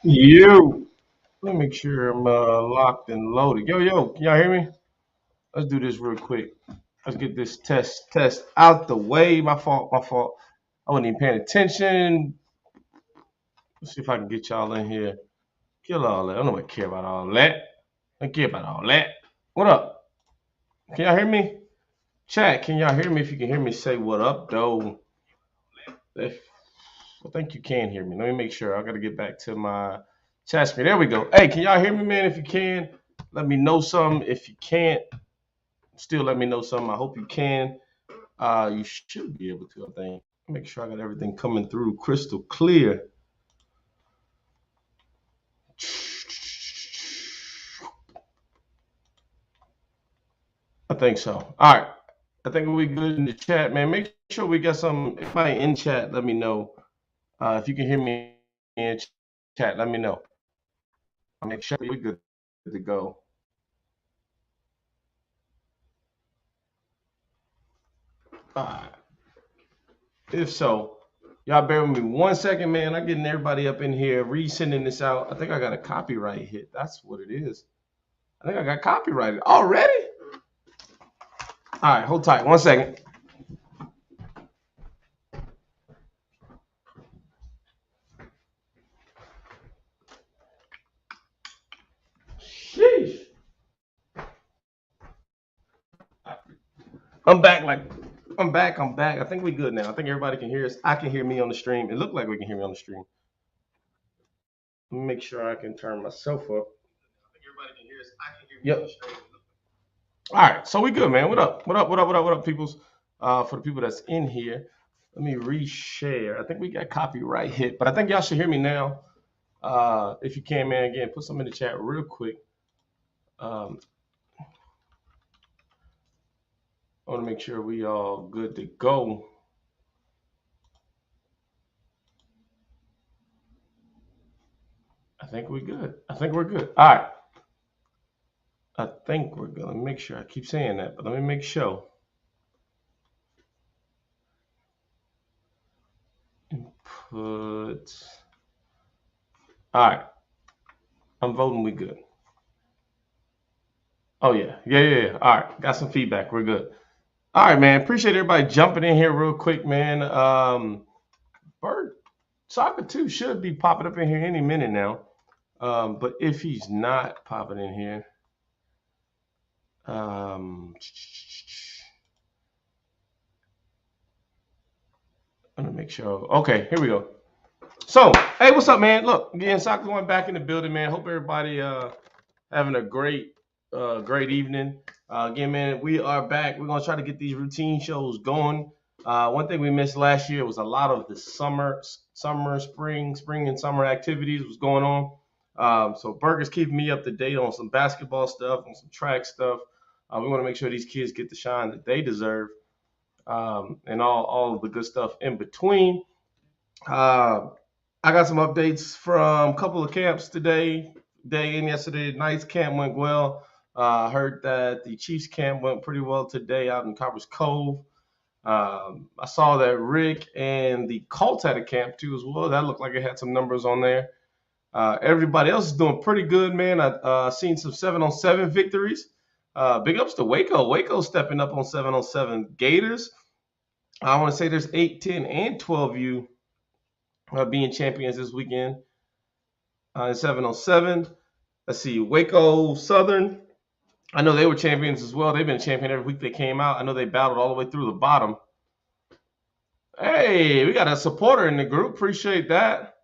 You. Let me make sure I'm locked and loaded. Yo, can y'all hear me? Let's do this real quick. Let's get this test out the way. My fault. I wasn't even paying attention. Let's see if I can get y'all in here. Kill all that. I don't nobody care about all that. I don't care about all that. What up? Can y'all hear me? Chat, can y'all hear me? If you can hear me, say what up, though. If I think you can hear me. Let me make sure. I got to get back to my chat screen. There we go. Hey, can y'all hear me, man? If you can, let me know something. If you can't, still let me know something. I hope you can. You should be able to, I think. Make sure I got everything coming through crystal clear. I think so. All right. I think we good in the chat, man. Make sure we got some. If I in chat, let me know. If you can hear me in chat, let me know. I'll make sure we good to go. All right. If so, y'all bear with me 1 second, man. I'm getting everybody up in here, resending this out. I think I got a copyright hit. That's what it is. I think I got copyrighted already. All right, hold tight. 1 second. Sheesh. I'm back. I'm back. I'm back. I think we good now. I think everybody can hear us. I can hear me on the stream. It looked like we can hear me on the stream. Let me make sure I can turn myself up. I think everybody can hear us. I can hear me on the stream. All right, so we good, man. What up? What up, peoples? For the people that's in here, let me reshare. I think we got copyright hit, but I think y'all should hear me now. If you can, man, again, put some in the chat real quick. Um, I want to make sure we all good to go. I think we're good. I think we're good. All right. I think we're good. Let me make sure. I keep saying that, but let me make sure. Input. All right. I'm voting we good. Oh, yeah. All right. Got some feedback. We're good. All right, man. Appreciate everybody jumping in here real quick, man. Bird Soccer 2 should be popping up in here any minute now. But if he's not popping in here, let me make sure. Okay, here we go. So, hey, what's up, man? Look, again, Soccer One back in the building, man. Hope everybody having a great evening. Again, man, we are back. We're gonna try to get these routine shows going. One thing we missed last year was a lot of the spring and summer activities was going on. So Burger's keeping me up to date on some basketball stuff, on some track stuff. We want to make sure these kids get the shine that they deserve, and all of the good stuff in between. Uh, I got some updates from a couple of camps today, day and yesterday. Night's camp went well. I heard that the Chiefs camp went pretty well today out in Copper's Cove. I saw that Rick and the Colts had a camp too as well. That looked like it had some numbers on there. Everybody else is doing pretty good, man. I seen some 7-on-7 victories. Big ups to Waco. Waco stepping up on 7-on-7 Gators. I want to say there's 8, 10, and 12U being champions this weekend in 7-on-7. Let's see, Waco Southern. I know they were champions as well. They've been champion every week they came out. I know they battled all the way through the bottom. Hey, we got a supporter in the group. Appreciate that.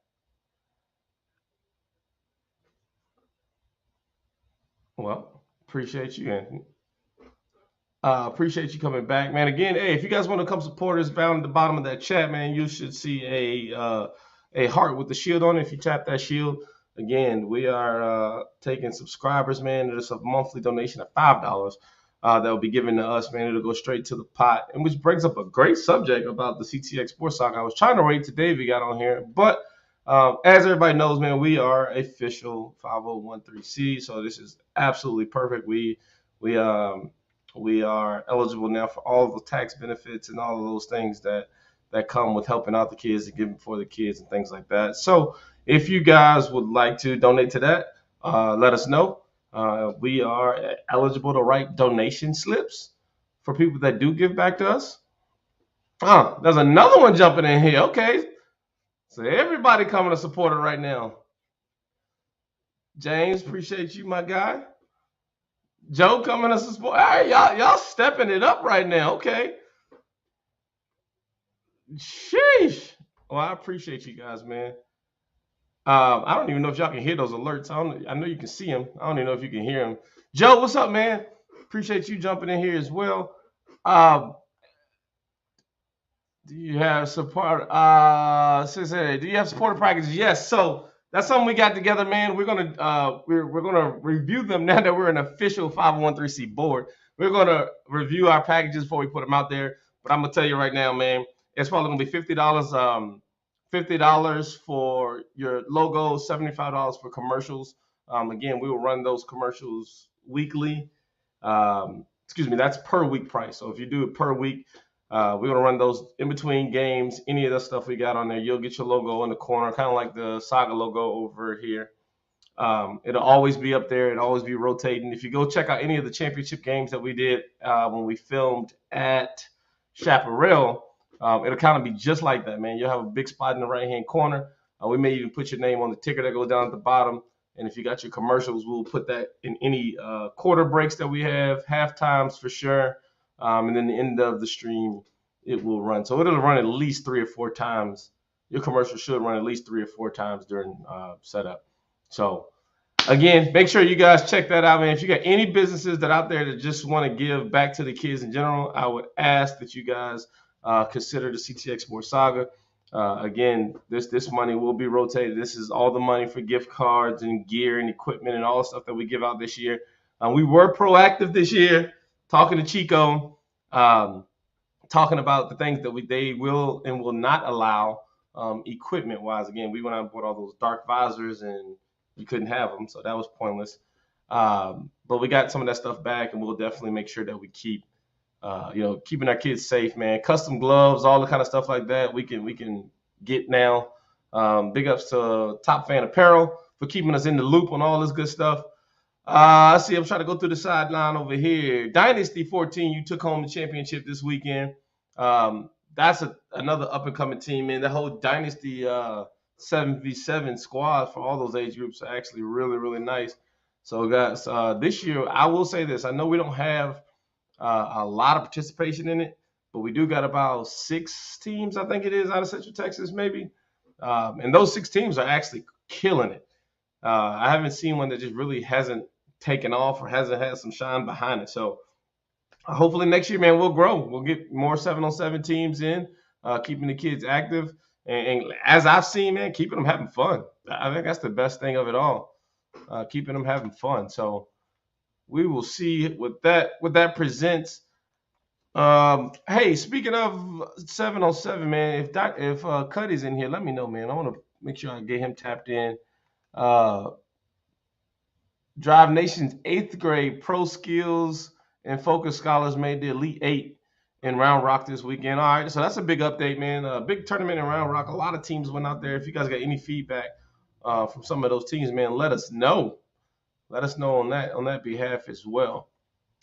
Well, appreciate you. And appreciate you coming back, man. Again, hey, if you guys want to come support us, down at the bottom of that chat, man, you should see a heart with the shield on it. If you tap that shield, again, we are taking subscribers, man. There's a monthly donation of $5 that will be given to us, man. It'll go straight to the pot, and which brings up a great subject about the CTX Sports Talk. I was trying to wait till Davey got on here, but as everybody knows, man, we are official 5013C, so this is absolutely perfect. We are eligible now for all the tax benefits and all of those things that that come with helping out the kids and giving for the kids and things like that. So if you guys would like to donate to that, let us know. We are eligible to write donation slips for people that do give back to us. Oh, there's another one jumping in here. Okay, so everybody coming to support it right now. James, appreciate you, my guy. Joe coming to support. All right, y'all stepping it up right now. Okay. Sheesh. Well, I appreciate you guys, man. I don't even know if y'all can hear those alerts. I know you can see them. I don't even know if you can hear them. Joe, what's up, man? Appreciate you jumping in here as well. Um, Do you have support? Do you have supporter packages? Yes. So that's something we got together, man. We're gonna review them now that we're an official 501c board. We're gonna review our packages before we put them out there. But I'm gonna tell you right now, man, it's probably gonna be $50. $50 for your logo, $75 for commercials. Again, we will run those commercials weekly. Excuse me, that's per week price. So if you do it per week, we're gonna run those in between games. Any of the stuff we got on there, you'll get your logo in the corner, kind of like the Saga logo over here. It'll always be up there. It'll always be rotating. If you go check out any of the championship games that we did when we filmed at Chaparral, it'll kind of be just like that, man. You'll have a big spot in the right-hand corner. We may even put your name on the ticker that goes down at the bottom. And if you got your commercials, we'll put that in any quarter breaks that we have, half times for sure. And then the end of the stream, it will run. So it'll run at least 3 or 4 times. Your commercial should run at least 3 or 4 times during setup. So again, make sure you guys check that out, man. If you got any businesses that out there that just want to give back to the kids in general, I would ask that you guys consider the CTX Sports Saga. Again, this money will be rotated. This is all the money for gift cards and gear and equipment and all the stuff that we give out this year. We were proactive this year, talking to Chico, talking about the things that they will and will not allow equipment-wise. Again, we went out and bought all those dark visors, and you couldn't have them, so that was pointless. But we got some of that stuff back, and we'll definitely make sure that we keep, keeping our kids safe, man. Custom gloves, all the kind of stuff like that, we can get now. Big ups to Top Fan Apparel for keeping us in the loop on all this good stuff. I see. I'm trying to go through the sideline over here. Dynasty 14, you took home the championship this weekend. That's another up and coming team, man. The whole Dynasty 7v7 squad for all those age groups are actually really, really nice. So, guys, this year, I will say this. I know we don't have a lot of participation in it, but we do got about 6 teams, I think it is, out of Central Texas, maybe. And those 6 teams are actually killing it. I haven't seen one that just really hasn't taken off or hasn't had some shine behind it. So hopefully next year, man, we'll grow. We'll get more 7-on-7 teams in, keeping the kids active. And as I've seen, man, keeping them having fun. I think that's the best thing of it all, keeping them having fun. So we will see what that presents. Hey, speaking of 7-on-7, man, if Cuddy's in here, let me know, man. I want to make sure I get him tapped in. Drive Nation's 8th grade pro skills and focus scholars made the Elite 8 in Round Rock this weekend. All right, so that's a big update, man. A big tournament in Round Rock. A lot of teams went out there. If you guys got any feedback from some of those teams, man, let us know. Let us know on that behalf as well.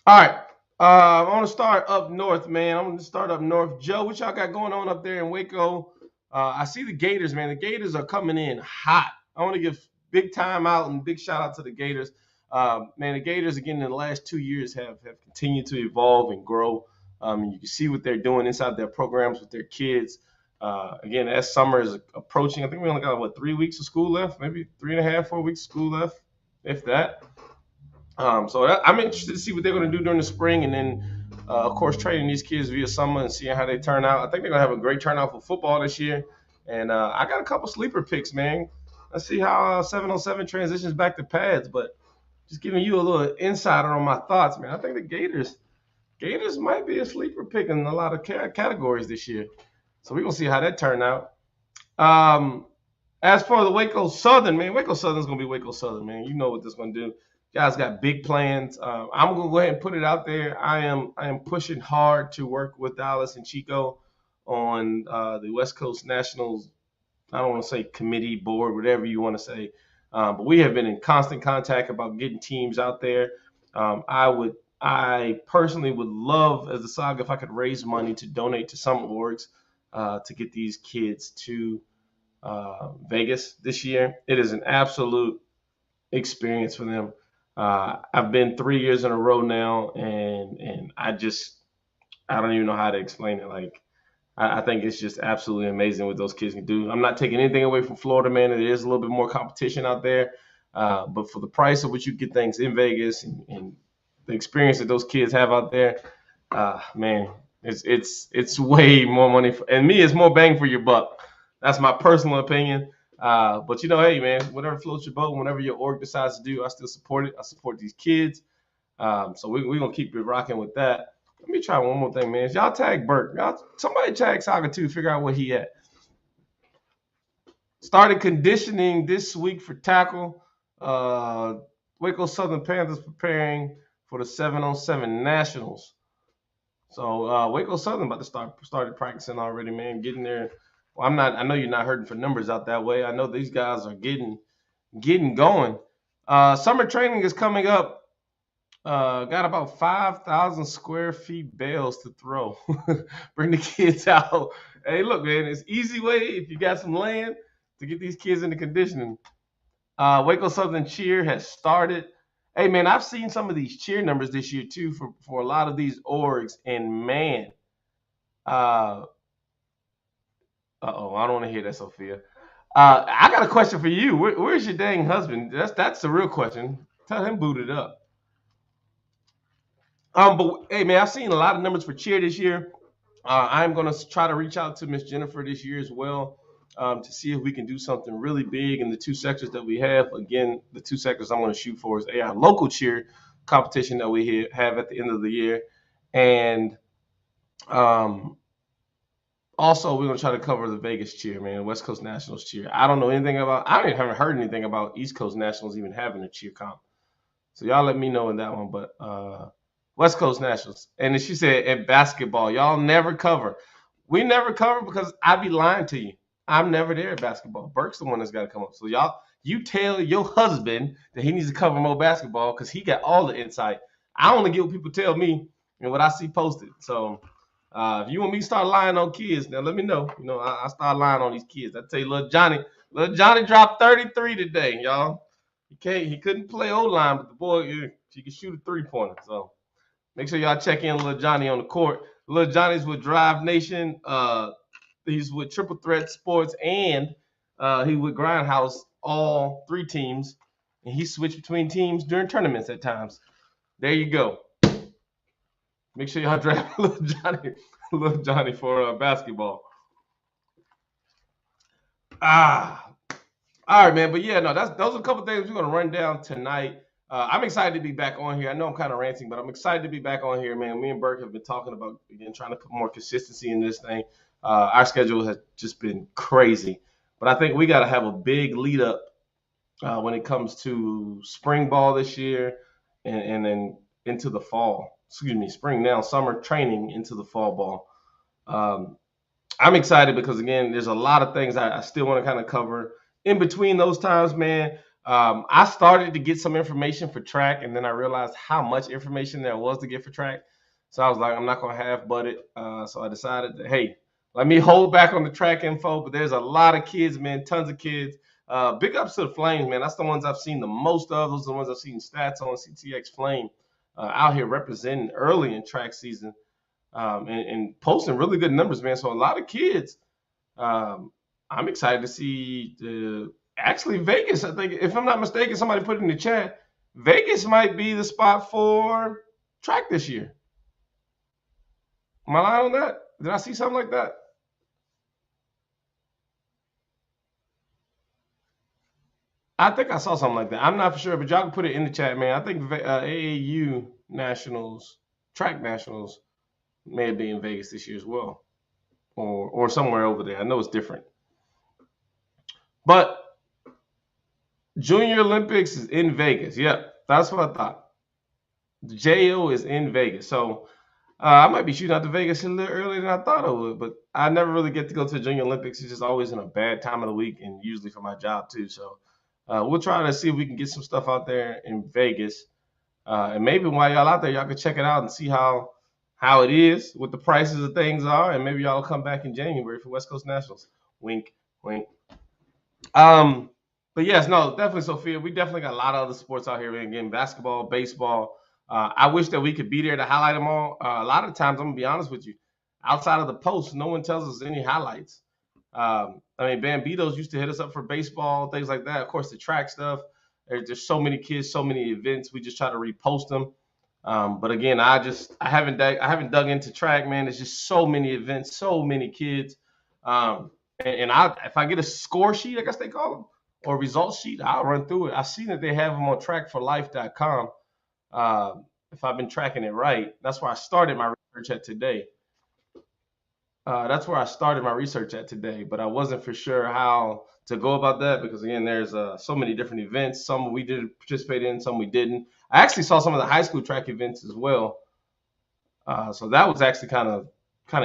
All right, I want to start up north, man. I'm going to start up north. Joe, what y'all got going on up there in Waco? I see the Gators, man. The Gators are coming in hot. I want to give big time out and big shout out to the Gators. Man, the Gators, again, in the last 2 years have continued to evolve and grow. You can see what they're doing inside their programs with their kids. Again, as summer is approaching, I think we only got, 3 weeks of school left? Maybe 3.5, 4 weeks of school left, if that. I'm interested to see what they're going to do during the spring, and then, of course, training these kids via summer and seeing how they turn out. I think they're going to have a great turnout for football this year. And I got a couple sleeper picks, man. Let's see how 7-on-7 transitions back to pads, but just giving you a little insider on my thoughts, man. I think the Gators might be a sleeper pick in a lot of categories this year. So we're going to see how that turn out. As for the Waco Southern, man, Waco Southern's going to be Waco Southern, man. You know what this is going to do. Guys got big plans. I'm going to go ahead and put it out there. I am pushing hard to work with Dallas and Chico on the West Coast Nationals. I don't want to say committee, board, whatever you want to say, but we have been in constant contact about getting teams out there. I personally would love, as a saga, if I could raise money to donate to some orgs to get these kids to Vegas this year. It is an absolute experience for them. I've been 3 years in a row now, and I don't even know how to explain it. Like I think it's just absolutely amazing what those kids can do. I'm not taking anything away from Florida, man. There is a little bit more competition out there, but for the price of what you get things in Vegas and the experience that those kids have out there, man, it's way more money and me. It's more bang for your buck. That's my personal opinion. But hey, man, whatever floats your boat, whatever your org decides to do, I still support it. I support these kids. So we're gonna keep it rocking with that. Let me try one more thing, man. Y'all tag Burke. Somebody tag Saga too. Figure out where he at. Started conditioning this week for tackle. Waco Southern Panthers preparing for the 7-on-7 Nationals. So Waco Southern about to started practicing already, man. Getting there. Well, I know you're not hurting for numbers out that way. I know these guys are getting going. Summer training is coming up. Got about 5,000 square feet bales to throw. Bring the kids out. Hey, look, man, it's easy way if you got some land to get these kids into conditioning. Waco Southern Cheer has started. Hey, man, I've seen some of these cheer numbers this year too for a lot of these orgs, and man, I don't want to hear that, Sophia. I got a question for you. Where's your dang husband? That's the real question. Tell him boot it up. But hey, man, I've seen a lot of numbers for cheer this year. I'm gonna try to reach out to Miss Jennifer this year as well to see if we can do something really big in the two sectors that we have. Again, the two sectors I'm going to shoot for is our local cheer competition that we have at the end of the year, and also we're going to try to cover the Vegas cheer, man, West Coast Nationals cheer. I don't know anything about. I haven't heard anything about East Coast Nationals even having a cheer comp. So y'all let me know in that one, but. West Coast Nationals. And then she said, at basketball, y'all never cover. We never cover because I be lying to you. I'm never there at basketball. Burke's the one that's got to come up. So you tell your husband that he needs to cover more basketball because he got all the insight. I only get what people tell me and what I see posted. So if you want me to start lying on kids, now let me know. I start lying on these kids. I tell you, little Johnny dropped 33 today, y'all. He couldn't play O-line, but the boy, he can shoot a three-pointer. So make sure y'all check in Lil Johnny on the court. Lil Johnny's with Drive Nation. He's with Triple Threat Sports, and he's with Grindhouse, all three teams. And he switched between teams during tournaments at times. There you go. Make sure y'all draft Lil Johnny for basketball. All right, man. But yeah, no, those are a couple things we're gonna run down tonight. I'm excited to be back on here. I know I'm kind of ranting, but I'm excited to be back on here, man. Me and Burke have been talking about, again, trying to put more consistency in this thing. Our schedule has just been crazy, but I think we got to have a big lead up when it comes to spring ball this year and then into the fall. Excuse me, spring now, summer training into the fall ball. I'm excited because, again, there's a lot of things I still want to kind of cover in between those times, man. I started to get some information for track, and then I realized how much information there was to get for track. So I was like, I'm not going to half-butt it. So I decided that, hey, let me hold back on the track info. But there's a lot of kids, man, tons of kids. Big ups to the Flames, man. That's the ones I've seen the most of. Those are the ones I've seen stats on. CTX Flame out here representing early in track season and posting really good numbers, man. So a lot of kids. I'm excited to see actually Vegas. I think, if I'm not mistaken, somebody put it in the chat. Vegas might be the spot for track this year. Am I lying on that? Did I see something like that? I think I saw something like that. I'm not for sure, but y'all can put it in the chat, man. I think AAU Nationals, track Nationals, may be in Vegas this year as well, or somewhere over there. I know it's different. But Junior Olympics is in Vegas. Yep, that's what I thought. The JO is in Vegas. So I might be shooting out to Vegas a little earlier than I thought I would, but I never really get to go to the Junior Olympics. It's just always in a bad time of the week, and usually for my job too. So we'll try to see if we can get some stuff out there in Vegas, and maybe while y'all out there, y'all can check it out and see how it is, what the prices of things are, and maybe y'all will come back in January for West Coast Nationals. Wink, wink. Um, but yes, no, definitely, Sophia. We definitely got a lot of other sports out here. Again, basketball, baseball. I wish that we could be there to highlight them all. A lot of times, I'm gonna be honest with you. Outside of the post, no one tells us any highlights. I mean, Bambitos used to hit us up for baseball, things like that. Of course, the track stuff. There's so many kids, so many events. We just try to repost them. But again, I haven't dug into track, man. There's just so many events, so many kids. And if I get a score sheet, I guess they call them, or result sheet, I'll run through it. I've seen that they have them on trackforlife.com. Uh, if I've been tracking it right, that's where I started my research at today. That's where I started my research at today, but I wasn't for sure how to go about that because again, there's so many different events. Some we did participate in, some we didn't. I actually saw some of the high school track events as well, so that was actually kind of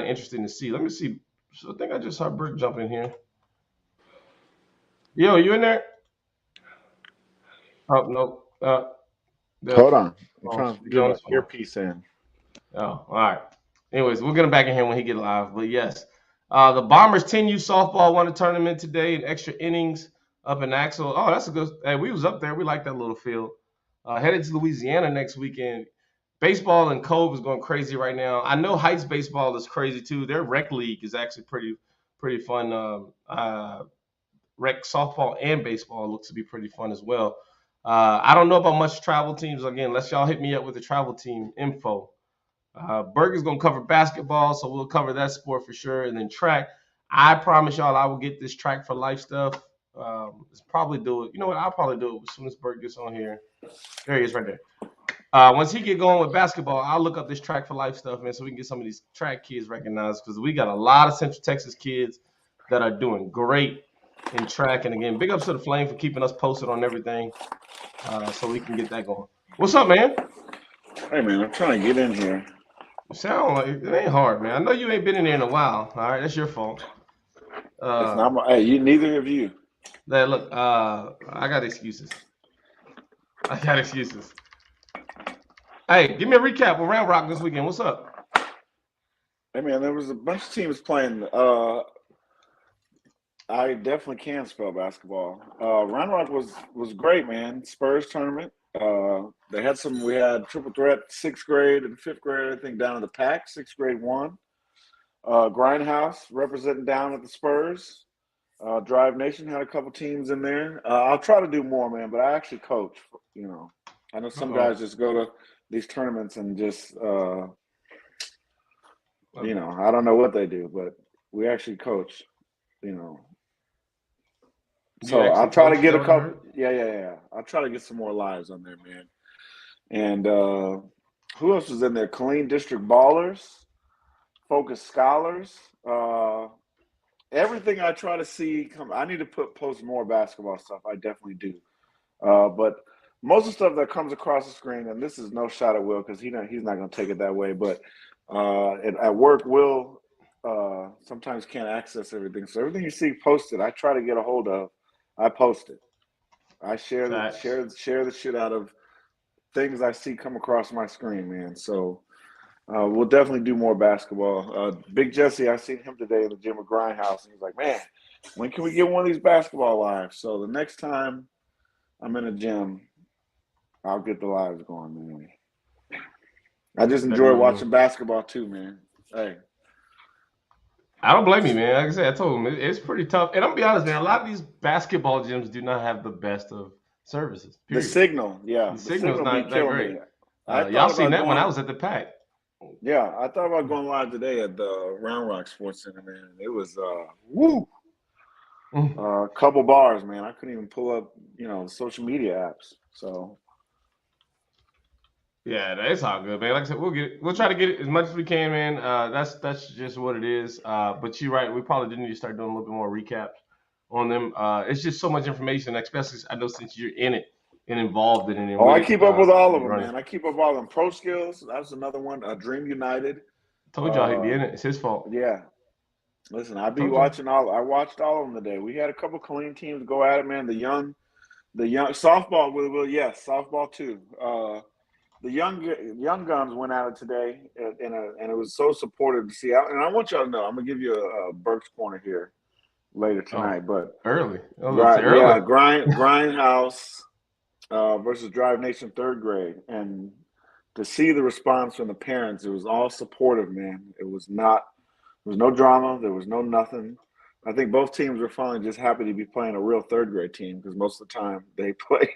interesting to see. Let me see. So I think I just saw Brick jump in here. Yo, you in there? Oh no. The Hold on. I'm phone trying should to be get on my this one. earpiece in. Oh, all right. Anyways, we'll get him back in here when he get live. But yes, the Bombers 10U softball won a tournament today in extra innings up in Axel. Oh, that's a good. Hey, we was up there. We like that little field. Headed to Louisiana next weekend. Baseball in Cove is going crazy right now. I know Heights baseball is crazy too. Their rec league is actually pretty fun. Rec softball and baseball looks to be pretty fun as well. I don't know about much travel teams. Again, let's y'all hit me up with the travel team info. Burger's gonna cover basketball, so we'll cover that sport for sure. And then track. I promise y'all, I will get this track for life stuff. Let's probably do it. You know what? I'll probably do it as soon as Burger gets on here. There he is, right there. Once he get going with basketball, I'll look up this track for life stuff, man, so we can get some of these track kids recognized because we got a lot of Central Texas kids that are doing great in track. And again, big ups to the Flame for keeping us posted on everything, so we can get that going. What's up, man? Hey man, I'm trying to get in here. Sound like it ain't hard, man. I know you ain't been in there in a while. All right, that's your fault. It's Uh, not my. Hey, you. Neither of you. look, I got excuses. I got excuses. Hey, give me a recap of Round Rock this weekend. What's up? Hey man, there was a bunch of teams playing. I definitely can spell basketball. Round Rock was great, man. Spurs tournament. They had some. We had triple threat, sixth grade and fifth grade. I think down in the pack. Sixth grade won. Grindhouse representing down at the Spurs. Drive Nation had a couple teams in there. I'll try to do more, man. But I actually coach. You know, I know some Uh-oh. guys just go to these tournaments and just I don't know what they do, but we actually coach. You know, You so I'll actually try to coach? Is get that a what I couple. heard? Yeah. I'll try to get some more lives on there, man. And who else was in there? Colleen District Ballers, Focus Scholars. Everything I try to see come. I need to post more basketball stuff. I definitely do. But most of the stuff that comes across the screen, and this is no shot at Will because he's not going to take it that way. But at work, Will sometimes can't access everything. So everything you see posted, I try to get a hold of. I post it. I Facts. share the shit out of things I see come across my screen, man. So we'll definitely do more basketball. Big Jesse, I seen him today in the gym at Grindhouse, and he's like, "Man, when can we get one of these basketball lives?" So the next time I'm in a gym, I'll get the lives going, man. I just enjoy Definitely. watching basketball too, man. Hey, I don't blame you, man. Like I said, I told him it's pretty tough. And I'm gonna be honest, man. A lot of these basketball gyms do not have the best of services. the Period. signal, yeah, The the signal's signal be not that killing great. me. I Y'all thought seen about that when I going. was at the pack. Yeah, I thought about going live today at the Round Rock Sports Center, man. It was woo, a couple bars, man. I couldn't even pull up, social media apps. So Yeah, it's all good, man. Like I said, we'll try to get it as much as we can, man. That's just what it is. But you're right. We probably do need to start doing a little bit more recaps on them. It's just so much information, especially I know since you're in it. and involved in it and Oh, I with it keep up with all of and them, running. man. I keep up with all of them. Pro Skills, that's another one. Dream United. Told y'all he'd be Uh, in it. It's his fault. yeah. Listen, I be Told y'all. watching all. I watched all of them today. We had a couple clean teams go at it, man. The young softball. Yes, softball too. The young guns went at it today, and it was so supportive to see. And I want y'all to know, I'm gonna give you a Burke's corner here later Oh, tonight. But early. I was about to say right, early. yeah, Grindhouse versus Drive Nation third grade, and to see the response from the parents, it was all supportive, man. It was not. There was no drama. There was no nothing. I think both teams were finally just happy to be playing a real third grade team because most of the time they play,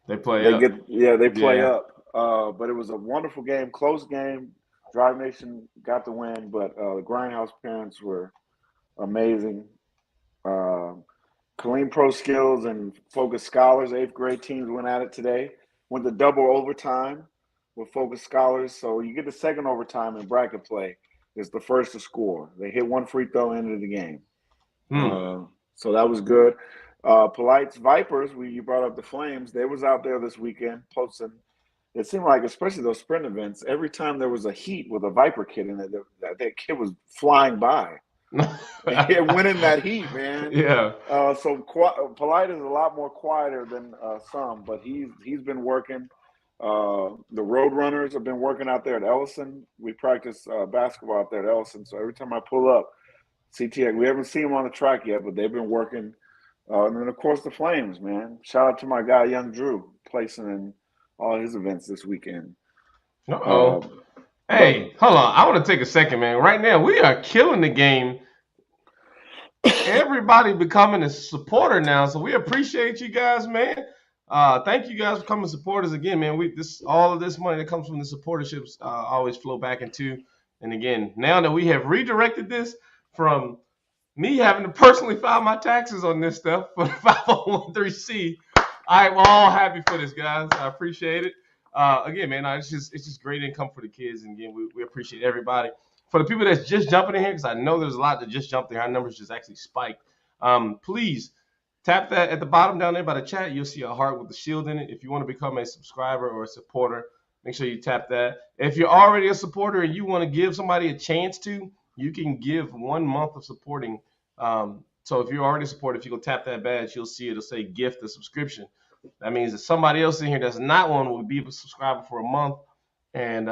They play up. they play Yeah. up. But it was a wonderful game, close game. Drive Nation got the win, but the Grindhouse parents were amazing. Uh, Killeen Pro Skills and Focus Scholars, eighth grade teams went at it today. Went to double overtime with Focus Scholars. So you get the second overtime in bracket play. Is the first to score. They hit one free throw into the game. Hmm. So that was good. Polite's Vipers, you brought up the Flames. They was out there this weekend posting. It seemed like, especially those sprint events, every time there was a heat with a Viper kid in it, that kid was flying by. And winning that heat, man. Yeah. Polite is a lot more quieter than some, but he's been working. The Road Runners have been working out there at Ellison. We practice basketball out there at Ellison, so every time I pull up, CTX, we haven't seen them on the track yet, but they've been working. And then of course the Flames, man. Shout out to my guy Young Drew, placing in all his events this weekend. Uh, Uh-oh. but Hey, hold on. I want to take a second, man. Right now, we are killing the game. Everybody becoming a supporter now, so we appreciate you guys, man. Thank you guys for coming supporters again, man. All of this money that comes from the supporterships always flow back into. And again, now that we have redirected this from me having to personally file my taxes on this stuff for the 501c, I'm all happy for this, guys. I appreciate it. Again, man, it's just great income for the kids, and again, we appreciate everybody. For the people that's just jumping in here, because I know there's a lot that just jumped in, our numbers just actually spiked. Please tap that at the bottom down there by the chat. You'll see a heart with the shield in it. If you want to become a subscriber or a supporter, make sure you tap that. If you're already a supporter and you want to give somebody a chance to, you can give 1 month of supporting. So if you're already a supporter, if you go tap that badge, you'll see it'll say gift a subscription. That means that somebody else in here that's not one will be a subscriber for a month. And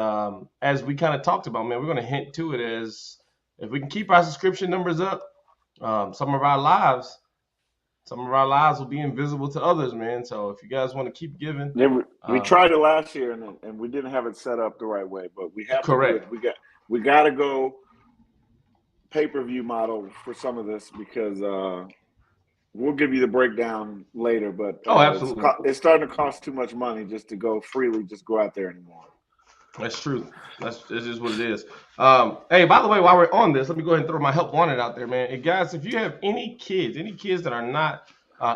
as we kind of talked about, man, we're going to hint to it as if we can keep our subscription numbers up, some of our lives will be invisible to others, man. So if you guys want to keep giving, then we tried it last year and we didn't have it set up the right way, but we have to do it. correct. We got to go pay-per-view model for some of this because we'll give you the breakdown later, but Oh, absolutely. it's starting to cost too much money just to go freely, just go out there anymore. That's true. This is what it is. Hey, by the way, while we're on this, let me go ahead and throw my help wanted out there, man. Hey, guys, if you have any kids that are not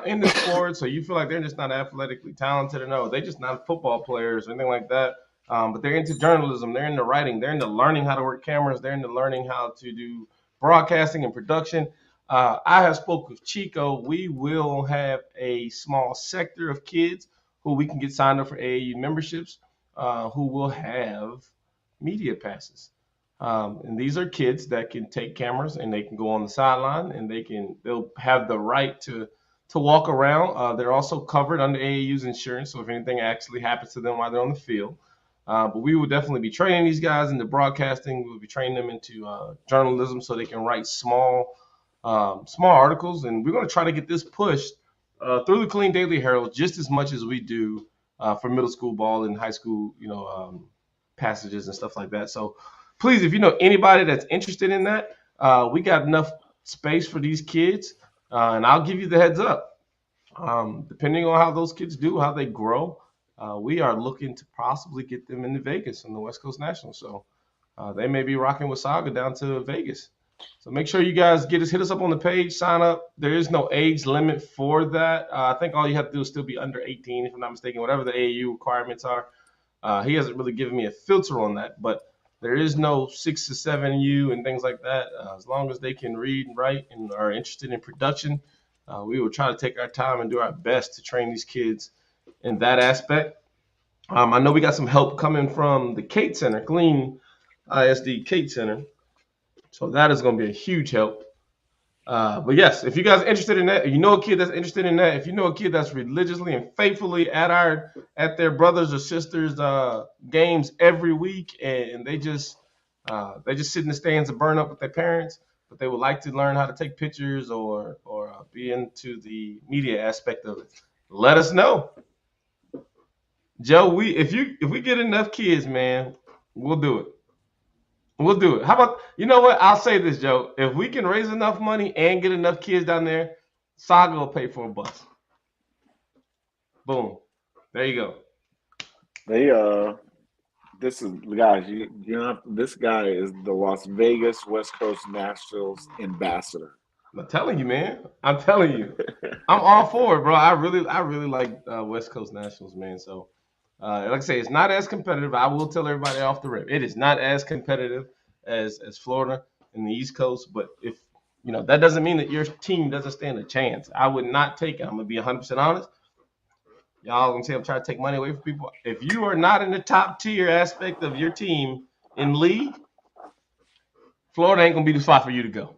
in the sports, or you feel like they're just not athletically talented, or no, they're just not football players or anything like that, but they're into journalism, they're into writing, they're into learning how to work cameras, they're into learning how to do broadcasting and production. I have spoke with Chico. We will have a small sector of kids who we can get signed up for AAU memberships, who will have media passes. And these are kids that can take cameras and they can go on the sideline and they'll have the right to walk around. They're also covered under AAU's insurance, so if anything actually happens to them while they're on the field. But we will definitely be training these guys into broadcasting. We'll be training them into journalism so they can write small articles, and we're going to try to get this pushed through the Clean Daily Herald just as much as we do for middle school ball and high school, passages and stuff like that. So please, if you know anybody that's interested in that, we got enough space for these kids, and I'll give you the heads up. Depending on how those kids do, how they grow, we are looking to possibly get them into Vegas in the West Coast National. So they may be rocking with Saga down to Vegas. So make sure you guys hit us up on the page, sign up. There is no age limit for that. I think all you have to do is still be under 18, if I'm not mistaken, whatever the AAU requirements are. He hasn't really given me a filter on that, but there is no 6 to 7U and things like that. As long as they can read and write and are interested in production, we will try to take our time and do our best to train these kids in that aspect. I know we got some help coming from the Kate Center, Clean ISD Kate Center. So that is going to be a huge help. But yes, if you guys are interested in that, if you know a kid that's interested in that, if you know a kid that's religiously and faithfully at their brothers or sisters games every week, and they just sit in the stands and burn up with their parents, but they would like to learn how to take pictures or be into the media aspect of it, let us know. Joe, if we get enough kids, man, we'll do it. We'll do it. How about you know what? I'll say this, Joe. If we can raise enough money and get enough kids down there, Saga will pay for a bus. Boom. There you go. They this is guys, you know this guy is the Las Vegas West Coast Nationals ambassador. I'm telling you, man. I'm telling you. I'm all for it, bro. I really like West Coast Nationals, man. So, like I say, it's not as competitive. I will tell everybody off the rip, it is not as competitive as Florida and the East Coast. But if that doesn't mean that your team doesn't stand a chance. I would not take it. I'm gonna be 100% honest. Y'all gonna say I'm trying to take money away from people. If you are not in the top tier aspect of your team in league, Florida ain't gonna be the spot for you to go.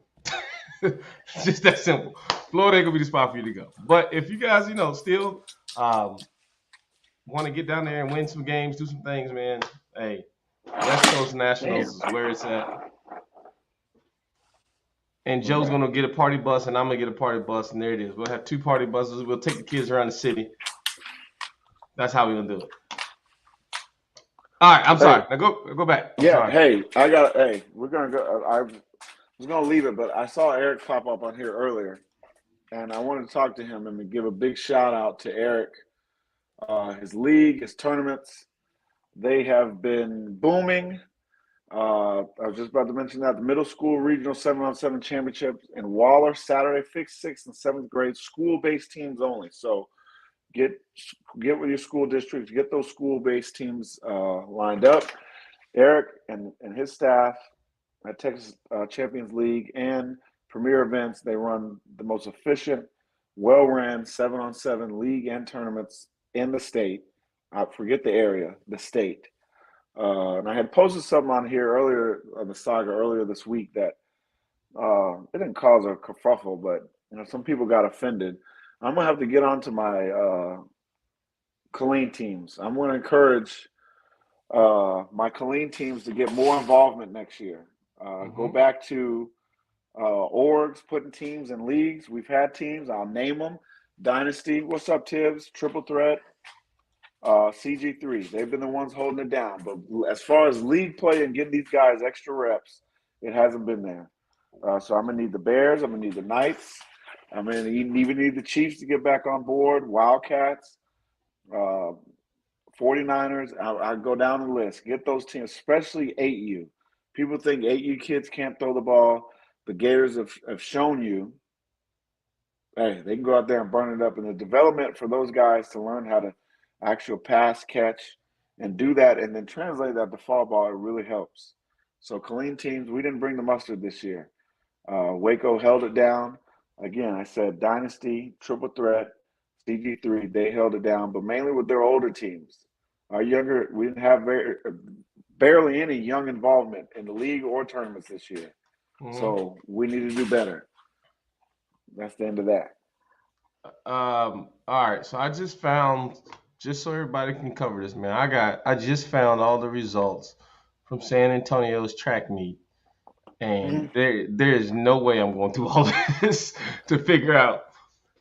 It's just that simple. Florida ain't gonna be the spot for you to go. But if you guys, still want to get down there and win some games, do some things, man. Hey, West Coast Nationals is where it's at. And Joe's gonna get a party bus, and I'm gonna get a party bus, and there it is. We'll have 2 party buses. We'll take the kids around the city. That's how we're gonna do it. All right, I'm sorry. Now go back. Yeah, we're gonna go. I was gonna leave it, but I saw Eric pop up on here earlier, and I wanted to talk to him and give a big shout out to Eric. His league, his tournaments, they have been booming. I was just about to mention that the middle school regional 7-on-7 championships in Waller Saturday, 5th, 6th, and 7th grade, school-based teams only. So get with your school districts, get those school-based teams lined up. Eric and his staff at Texas Champions League and Premier Events, they run the most efficient, well-ran 7-on-7 league and tournaments in the state. Forget the area, the state. And I had posted something on here earlier on the saga earlier this week that it didn't cause a kerfuffle, but some people got offended. I'm gonna have to get onto my Colleen teams. I'm gonna encourage my Colleen teams to get more involvement next year. Go back to orgs, putting teams in leagues. We've had teams. I'll name them. Dynasty. What's up, Tibbs? Triple Threat. CG3. They've been the ones holding it down. But as far as league play and getting these guys extra reps, it hasn't been there. So I'm going to need the Bears. I'm going to need the Knights. I'm going to even need the Chiefs to get back on board. Wildcats. 49ers. I'll go down the list. Get those teams, especially 8U. People think 8U kids can't throw the ball. The Gators have shown you, hey, they can go out there and burn it up. And the development for those guys to learn how to actual pass, catch, and do that, and then translate that to fall ball, it really helps. So Colleen teams, we didn't bring the mustard this year. Waco held it down. Again, I said Dynasty, Triple Threat, CG3, they held it down, but mainly with their older teams. Our younger, we didn't have barely any young involvement in the league or tournaments this year. So we need to do better. That's the end of that. All right. So I just found, just so everybody can cover this, man. I just found all the results from San Antonio's track meet, and there is no way I'm going through all this to figure out.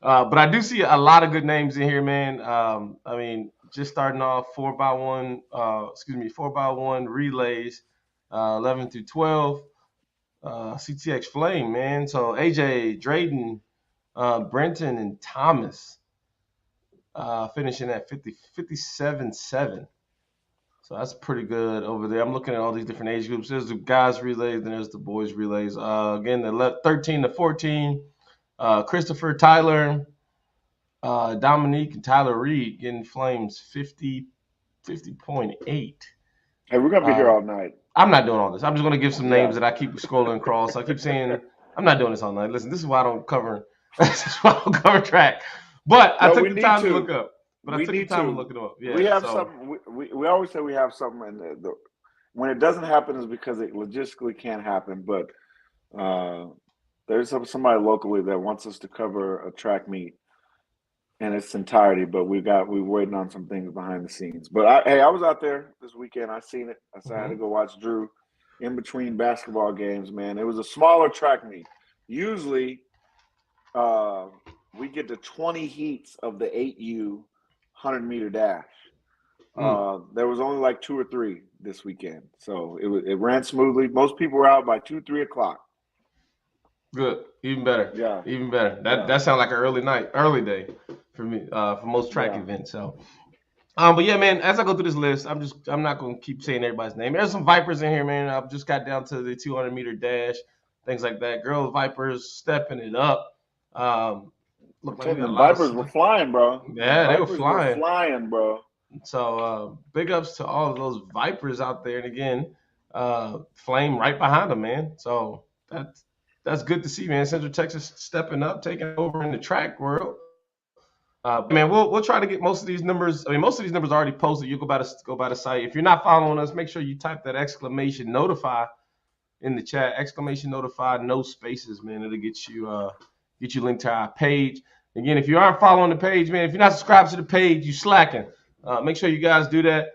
But I do see a lot of good names in here, man. I mean, just starting off 4x1 relays, 11 through 12. CTX Flame, man. So AJ, Drayden, Brenton, and Thomas finishing at 57-7. So that's pretty good over there. I'm looking at all these different age groups. There's the guys relays, then there's the boys relays. Again, the 13 to 14. Christopher, Tyler, Dominique, and Tyler Reed getting Flames 50.8. Hey, we're gonna be here all night. I'm not doing all this. I'm just going to give some names that I keep scrolling across. I keep saying I'm not doing this all night. Listen, this is why I don't cover. This is why I don't cover track. But I took the time to look up. but I We took the need time to to. look it up. We Yeah, have so something. We always say we have something, and when it doesn't happen is because it logistically can't happen. But there's somebody locally that wants us to cover a track meet in its entirety, but we're waiting on some things behind the scenes. But I was out there this weekend. I seen it. I had to go watch Drew in between basketball games. Man, it was a smaller track meet. Usually, we get to 20 heats of the 8U 100-meter dash. There was only like 2 or 3 this weekend, so it ran smoothly. Most people were out by 2-3 o'clock. good, even better, Yeah, even better. yeah, That sounds like an early day for me, for most track yeah. events. So, but yeah, man, as I go through this list, I'm not gonna keep saying everybody's name. There's some Vipers in here, man. I've just got down to the 200-meter dash, things like that. Girls Vipers stepping it up. I'm Look like we telling you, got a the lot of Vipers were flying, bro. The yeah, they were Vipers were flying. flying, bro. So big ups to all of those Vipers out there, and again, Flame right behind them, man. So that's good to see, man. Central Texas stepping up, taking over in the track world. Man, we'll try to get most of these numbers. I mean, most of these numbers are already posted. You go by the site. If you're not following us, make sure you type that exclamation notify in the chat. Exclamation notify, no spaces, man. It'll get you linked to our page. Again, if you aren't following the page, man, if you're not subscribed to the page, you slacking. Make sure you guys do that.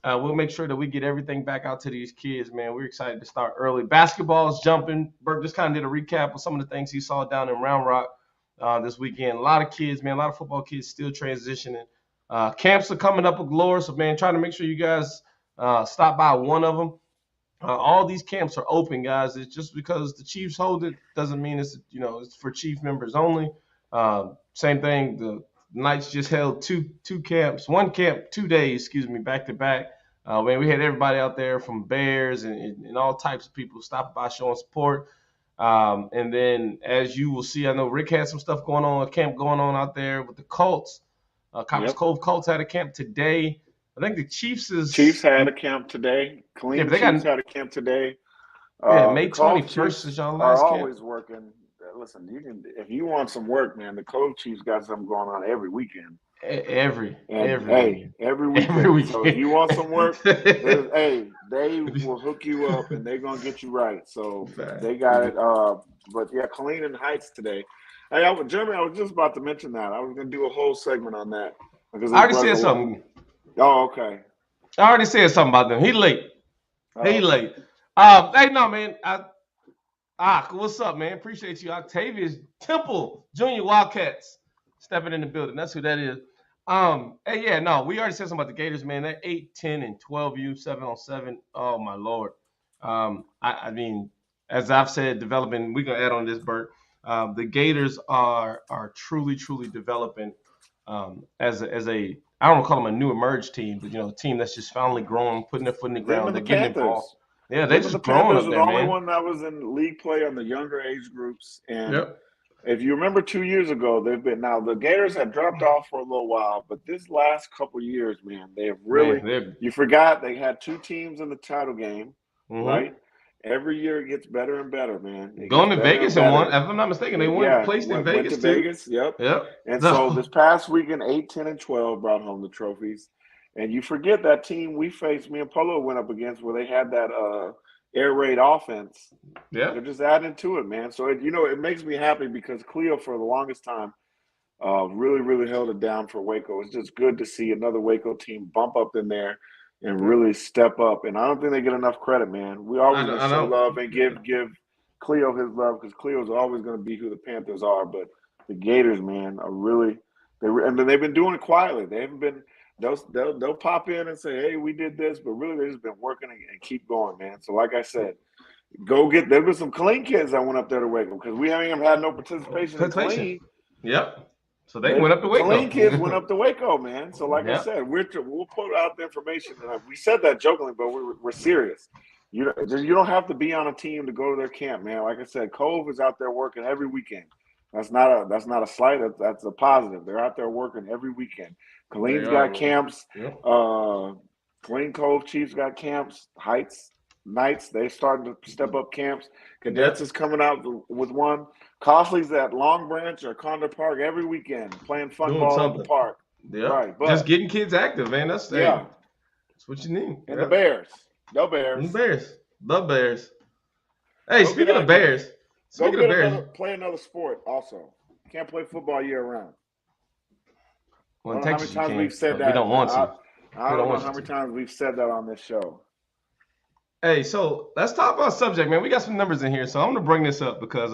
We'll make sure that we get everything back out to these kids, man. We're excited to start early. Basketball is jumping. Burke just kind of did a recap of some of the things he saw down in Round Rock this weekend. A lot of kids, man, a lot of football kids still transitioning. Camps are coming up with galore, so, man, trying to make sure you guys stop by one of them. All these camps are open, guys. It's just because the Chiefs hold it doesn't mean it's for Chief members only. Same thing. The Knights just held one camp 2 days, back to back. Man, we had everybody out there from Bears and all types of people stopping by showing support. And then, as you will see, I know Rick had some stuff going on, a camp going on out there with the Colts. Copper's Cove Colts had a camp today. I think the Chiefs had a camp today. Yeah, Killeen but they Chiefs got had a camp today. May The Cove 21st is Chiefs y'all are last camp. always working. Listen, if you want some work, man, the Cove Chiefs got something going on every weekend. Every weekend. Every weekend. So if you want some work, they will hook you up and they're gonna get you right. So they got it. But yeah, Killeen and Heights today. Hey, Jeremy, I was just about to mention that. I was gonna do a whole segment on that because I already said something. Oh, okay. I already said something about them. He late. Late. Hey, no, man. What's up, man? Appreciate you. Octavius Temple, Junior Wildcats, stepping in the building. That's who that is. Hey, yeah, no, we already said something about the Gators, man. They're 8, 10, and 12U, 7-on-7. Oh, my Lord. I mean, as I've said, developing, we're going to add on this, Bert. The Gators are truly, truly developing as a I don't want to call them a new emerge team, but a team that's just finally growing, putting their foot in the ground. They're getting involved. Yeah, they're just growing up there, man. The only one that was in league play on the younger age groups, and if you remember 2 years ago, the Gators had dropped off for a little while, but this last couple years, man, they've really. You forgot they had 2 teams in the title game, right? Every year it gets better and better, man. Going to Vegas and won. If I'm not mistaken, they placed in Vegas went to Vegas. Yep. And so this past weekend, 8, 10, and 12 brought home the trophies. And you forget that team we faced, me and Polo went up against, where they had that air raid offense. Yeah. They're just adding to it, man. So it makes me happy because Cleo for the longest time really, really held it down for Waco. It's just good to see another Waco team bump up in there and really step up. And I don't think they get enough credit, man. We always going to show love and give Cleo his love because Cleo's always going to be who the Panthers are. But the Gators, man, are really and they've been doing it quietly. They haven't been. They'll pop in and say, "Hey, we did this," but really they've just been working and keep going, man. So like I said, there was some Killeen kids that went up there to Waco because we haven't even had no participation in Killeen. Yep. So they went up to Waco. Killeen kids went up to Waco, man. So like I said, we'll put out the information. And we said that jokingly, but we're serious. You don't have to be on a team to go to their camp, man. Like I said, Cove is out there working every weekend. That's not a slight. That's a positive. They're out there working every weekend. Killeen's got camps. Yep. Killeen Cove Chiefs got camps. Heights Knights, they starting to step up camps. Cadets is coming out with one. Costley's at Long Branch or Condor Park every weekend playing fun ball at the park. Yep. Right, Just but getting kids active, man. That's yeah, that's what you need. and the Yep. Bears, no And the Bears, Bears. The Bears. Hey, go get speaking of active. Bears, Go speaking of get Bears, play another sport. Also, can't play football year round. I well, in don't know how many Texas you times can, we've said but we that. don't want to. I We don't don't know want you how many to. times we've said that on this show. Hey, so let's talk about subject, man. We got some numbers in here, so I'm gonna bring this up because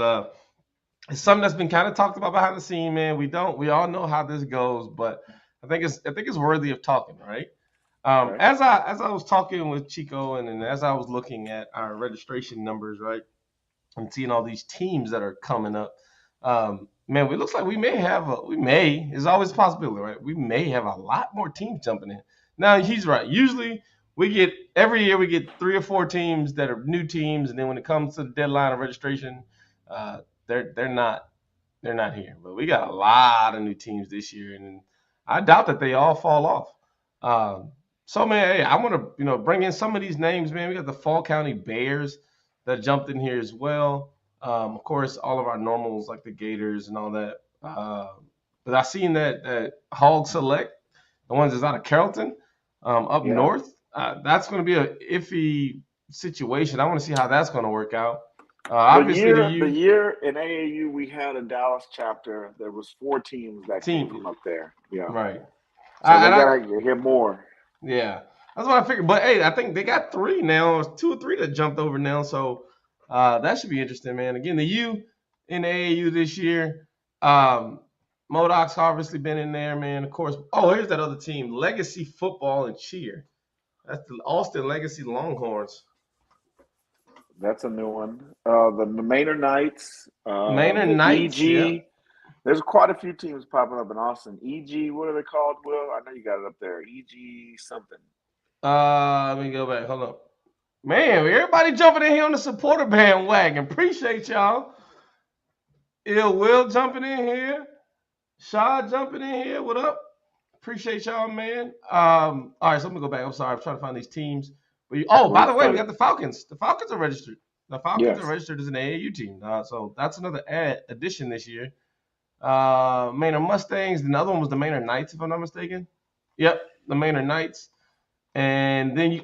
it's something that's been kind of talked about behind the scene, man. We all know how this goes, but I think it's worthy of talking, right? Okay. As I was talking with Chico and as I was looking at our registration numbers, right, and seeing all these teams that are coming up, man, it looks like it's always a possibility, right? We may have a lot more teams jumping in. Now he's right. Usually every year we get 3 or 4 teams that are new teams, and then when it comes to the deadline of registration, uh, they're not here. But we got a lot of new teams this year, and I doubt that they all fall off. Um, so man, hey, I want to bring in some of these names, man. We got the Fall County Bears that jumped in here as well. Of course, all of our normals like the Gators and all that. But I seen that Hog Select, the ones that's out of Carrollton, up Yeah. north. That's going to be a iffy situation. I want to see how that's going to work out. Obviously, the The U year in AAU we had a Dallas chapter, there was 4 teams that came team, from up there. Yeah. right? So they And I, gotta hear more. yeah, that's what I figured. But hey, I think they got 3 now, 2 or 3 that jumped over now. So that should be interesting, man. Again, the U in the AAU this year. Um, Modoc's obviously been in there, man. Of course. Oh, here's that other team, Legacy Football and Cheer. That's the Austin Legacy Longhorns. That's a new one. The Maynard Knights, Maynard the Knights, yep. EG. There's quite a few teams popping up in Austin. EG, what are they called, Will? I know you got it up there. EG something. Let me go back. Hold up. Man, everybody jumping in here on the supporter bandwagon. Appreciate y'all. Ill Will jumping in here. Shaw jumping in here. What up? Appreciate y'all, man. All right, so I'm gonna go back. I'm sorry, I'm trying to find these teams. Well, By you the way, we find got the Falcons. The Falcons are registered. The Falcons are yes, registered as an AAU team. So that's another addition this year. Maynard Mustangs. The other one was the Maynard Knights, if I'm not mistaken. Yep, the Maynard Knights. And then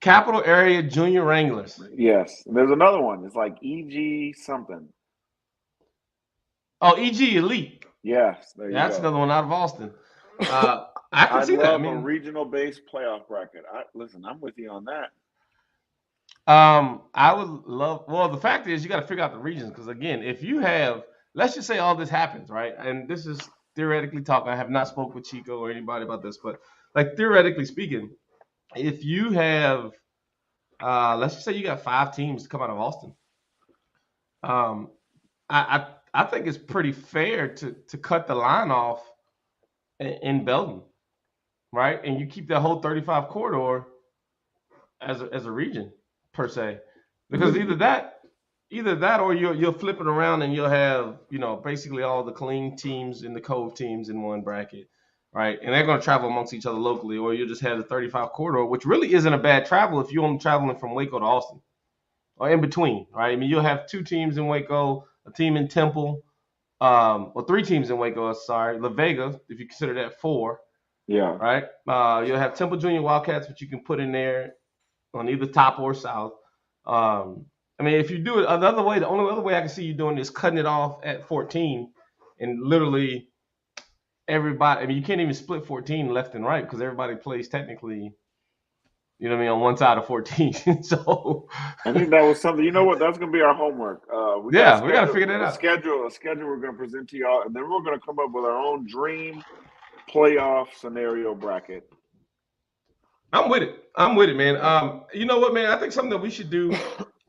Capital Area Junior Wranglers. yes. And there's another one. It's like EG something. Oh, EG Elite. Yes, there you That's go. another one out of Austin. I can I see that. I love a mean, regional based playoff bracket. Listen, I'm with you on that. I would love. Well, the fact is, you got to figure out the regions because again, if you have, let's just say all this happens, right? And this is theoretically talking. I have not spoke with Chico or anybody about this, but like theoretically speaking, if you have, let's just say you got 5 teams to come out of Austin, um, I think it's pretty fair to cut the line off in Belton, right? And you keep that whole 35 corridor as a region per se, because either that or you'll flip it around and you'll have basically all the clean teams and the cove teams in one bracket, right? And they're going to travel amongst each other locally, or you'll just have the 35 corridor, which really isn't a bad travel if you're only traveling from Waco to Austin or in between, right? I mean, you'll have 2 teams in Waco, a team in Temple, or 3 teams in Waco. Sorry, La Vega, if you consider that 4, Yeah. right? You'll have Temple Junior Wildcats, which you can put in there on either top or south. I mean, if you do it another way, the only other way I can see you doing is cutting it off at 14 and literally everybody. I mean, you can't even split 14 left and right because everybody plays technically, on one side of 14. So, I think that was something. You know what? That's going to be our homework. We got yeah, we got to figure that a out. schedule. A schedule we're going to present to y'all, and then we're going to come up with our own dream playoff scenario bracket. I'm with it, man. You know what, man? I think something that we should do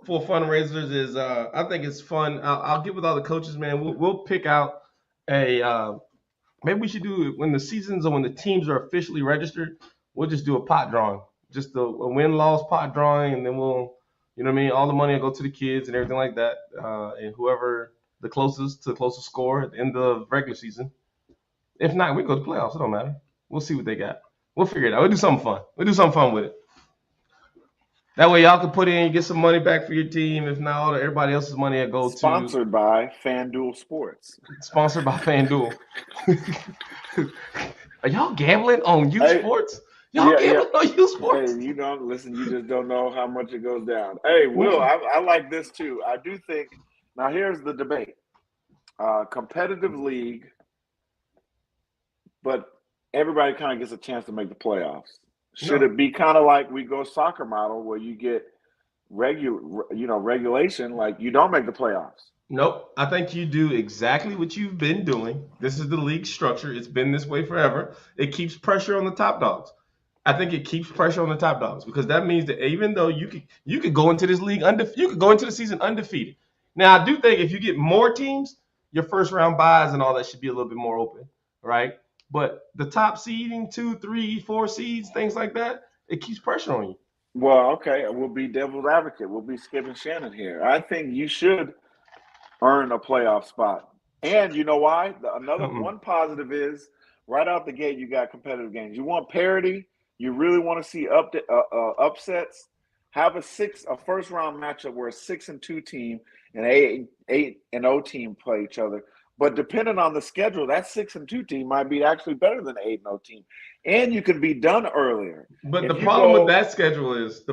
for fundraisers is I think it's fun. I'll get with all the coaches, man. We'll pick out a maybe we should do it when the seasons or when the teams are officially registered. We'll just do a pot drawing, just a win-loss pot drawing, and then we'll, what I mean, all the money will go to the kids and everything like that. And whoever the closest score at the end of the regular season. If not, we go to playoffs. It don't matter. We'll see what they got. We'll figure it out. We'll do something fun. We'll do something fun with it. That way y'all can put in, get some money back for your team. If not, all everybody else's money will go to. Sponsored by FanDuel Sports. Sponsored by FanDuel. Are y'all gambling on youth Hey, sports? Y'all yeah, yeah. gambling on youth Hey, sports? you don't listen. You just don't know how much it goes down. Hey, Will, I like this too. I do think. Now, here's the debate: competitive league, but everybody kind of gets a chance to make the playoffs. Should No. it be kind of like we go soccer model where you get regulation, like you don't make the playoffs? Nope. I think you do exactly what you've been doing. This is the league structure. It's been this way forever. It keeps pressure on the top dogs. I think it keeps pressure on the top dogs because that means that even though you could go into this league you could go into the season undefeated. Now I do think if you get more teams, your first round buys and all that should be a little bit more open, right? But the top seeding, 2, 3, 4 seeds, things like that, it keeps pressure on you. Well, okay, we'll be devil's advocate. We'll be Skip and Shannon here. I think you should earn a playoff spot. And you know why? Another Mm-mm. one positive is right out the gate, you got competitive games. You want parity. You really want to see upsets. Have a first round matchup where a 6-2 team and an 8-0 team play each other. But depending on the schedule, that 6-2 team might be actually better than the 8-0 team, and you can be done earlier. But the If you problem with go, that schedule is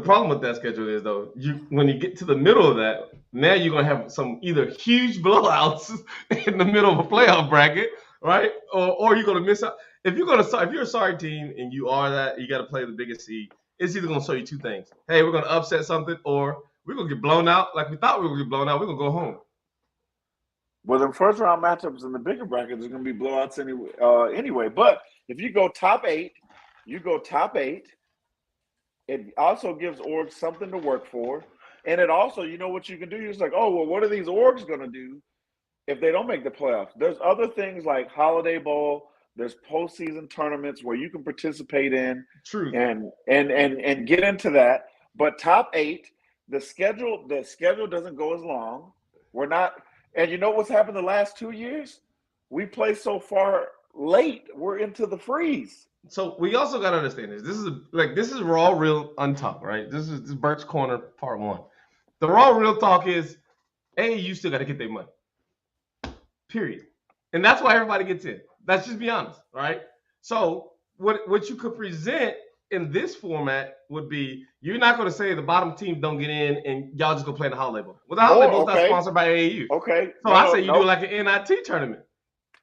though, you when you get to the middle of that, now you're gonna have some either huge blowouts in the middle of a playoff bracket, right? Or you're gonna miss out. If you're a sorry team and you are that, you gotta play the biggest seed, it's either gonna show you two things. Hey, we're gonna upset something, or we're gonna get blown out like we thought we were gonna get blown out, we're gonna go home. well, the first round matchups in the bigger brackets are going to be blowouts anyway. Anyway, but if you go top eight, you go top eight. It also gives orgs something to work for, and it also, you know what you can do. You're just like, oh well, what are these orgs going to do if they don't make the playoffs? There's other things like Holiday Bowl. There's postseason tournaments where you can participate in Truth. and get into that. But top eight, the schedule doesn't go as long. We're not, and you know what's happened the last 2 years? We play so far late. We're into the freeze. So we also gotta understand this. This is raw real untalk, right? This is Bert's Corner part one. The raw real talk is AAU still gotta get their money. Period. And that's why everybody gets in. Let's just be honest, right? So what you could present in this format would be you're not going to say the bottom teams don't get in and y'all just go play in the Holiday Bowl. Well, the Holiday Bowl is not Okay, sponsored by AAU. okay. So I say you do like an NIT tournament.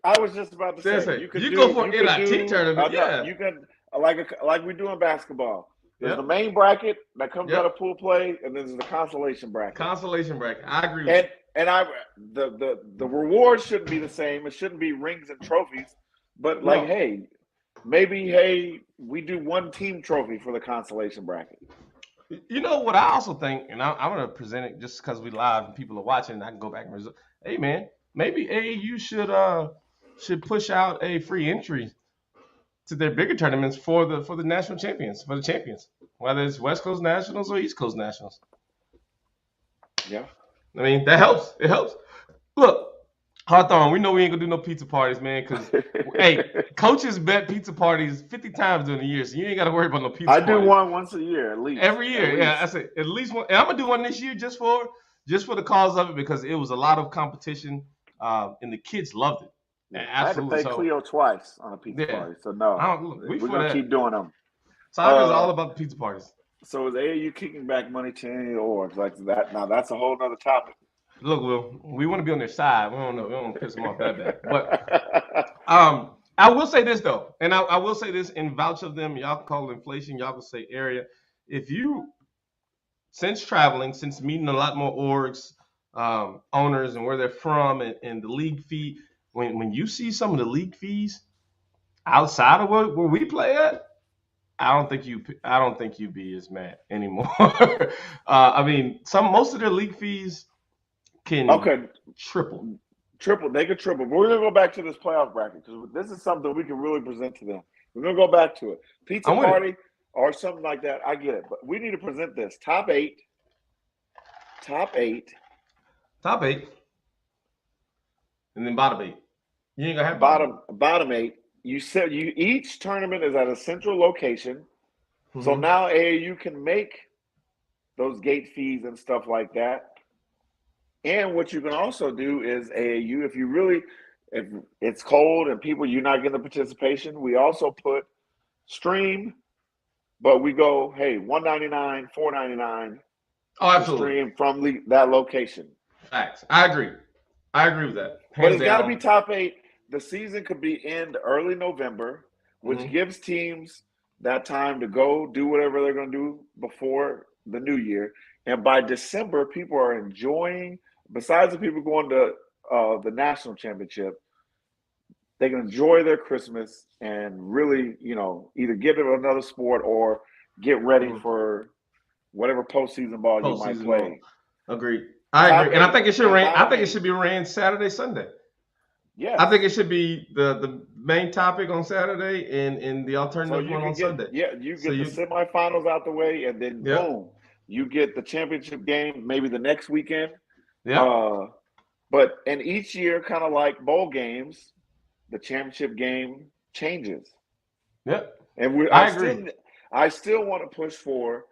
I was just about to say You go for an NIT tournament, no, yeah. you can like we do in basketball. There's the Yep. main bracket that comes out Yep. of pool play, and then there's the consolation bracket. Consolation bracket. I agree with you. And the rewards shouldn't be the same. It shouldn't be rings and trophies, but like, No. hey, we do one team trophy for the consolation bracket. You know what I also think, and I'm going to present it just because we live and people are watching, and I can go back and hey man, maybe AAU should push out a free entry to their bigger tournaments for the national champions, for the champions, whether it's West Coast Nationals or East Coast Nationals. Yeah. I mean, that helps. It helps. Look, Hawthorne, we know we ain't gonna do no pizza parties, man, because hey, coaches bet pizza parties 50 times during the year, so you ain't gotta worry about no pizza I parties. do one once a year at least. Every year, yeah. I say at least one. And I'm gonna do one this year just for the cause of it because it was a lot of competition, and the kids loved it. Yeah. Absolutely. I had to pay Cleo twice on a pizza party, so no, we're gonna keep doing them. Soccer's all about the pizza parties. So is AAU kicking back money to any orgs like that? Now that's a whole other topic. Look, Will, we want to be on their side. We don't know. We don't want to piss them off that bad. But I will say this though, and I will say this in vouch of them. Y'all can call it inflation. Y'all can say area. If you since meeting a lot more orgs, owners, and where they're from, and the league fee, when you see some of the league fees outside of where we play at, I don't think you'd be as mad anymore. I mean, most of their league fees can triple. They could triple. But we're gonna go back to this playoff bracket because this is something we can really present to them. We're gonna go back to it. Pizza party or something like that. I get it, but we need to present this top eight, and then bottom eight. You ain't gonna have bottom eight. You said each tournament is at a central location. Mm-hmm. So now AAU can make those gate fees and stuff like that. And what you can also do is AAU, if it's cold and you're not getting the participation, we also put stream, but we go, hey, $199, $499 Oh, to absolutely. stream from that location. Facts. I agree. I agree with that. But Hands it's got to down. be top 8. The season could end early November, which gives teams that time to go do whatever they're going to do before the new year. And by December, people are enjoying, besides the people going to the national championship, they can enjoy their Christmas and really, either get into another sport or get ready for whatever postseason ball you might play. Agreed. I agree. And I think it should rain. I think it should be rain Saturday, Sunday. Yes. I think it should be the main topic on Saturday and the alternative one on Sunday. Yeah, you get the semifinals out the way, and then boom, you get the championship game maybe the next weekend. Yeah. And each year, kind of like bowl games, the championship game changes. Yep. And I agree. I still want to push for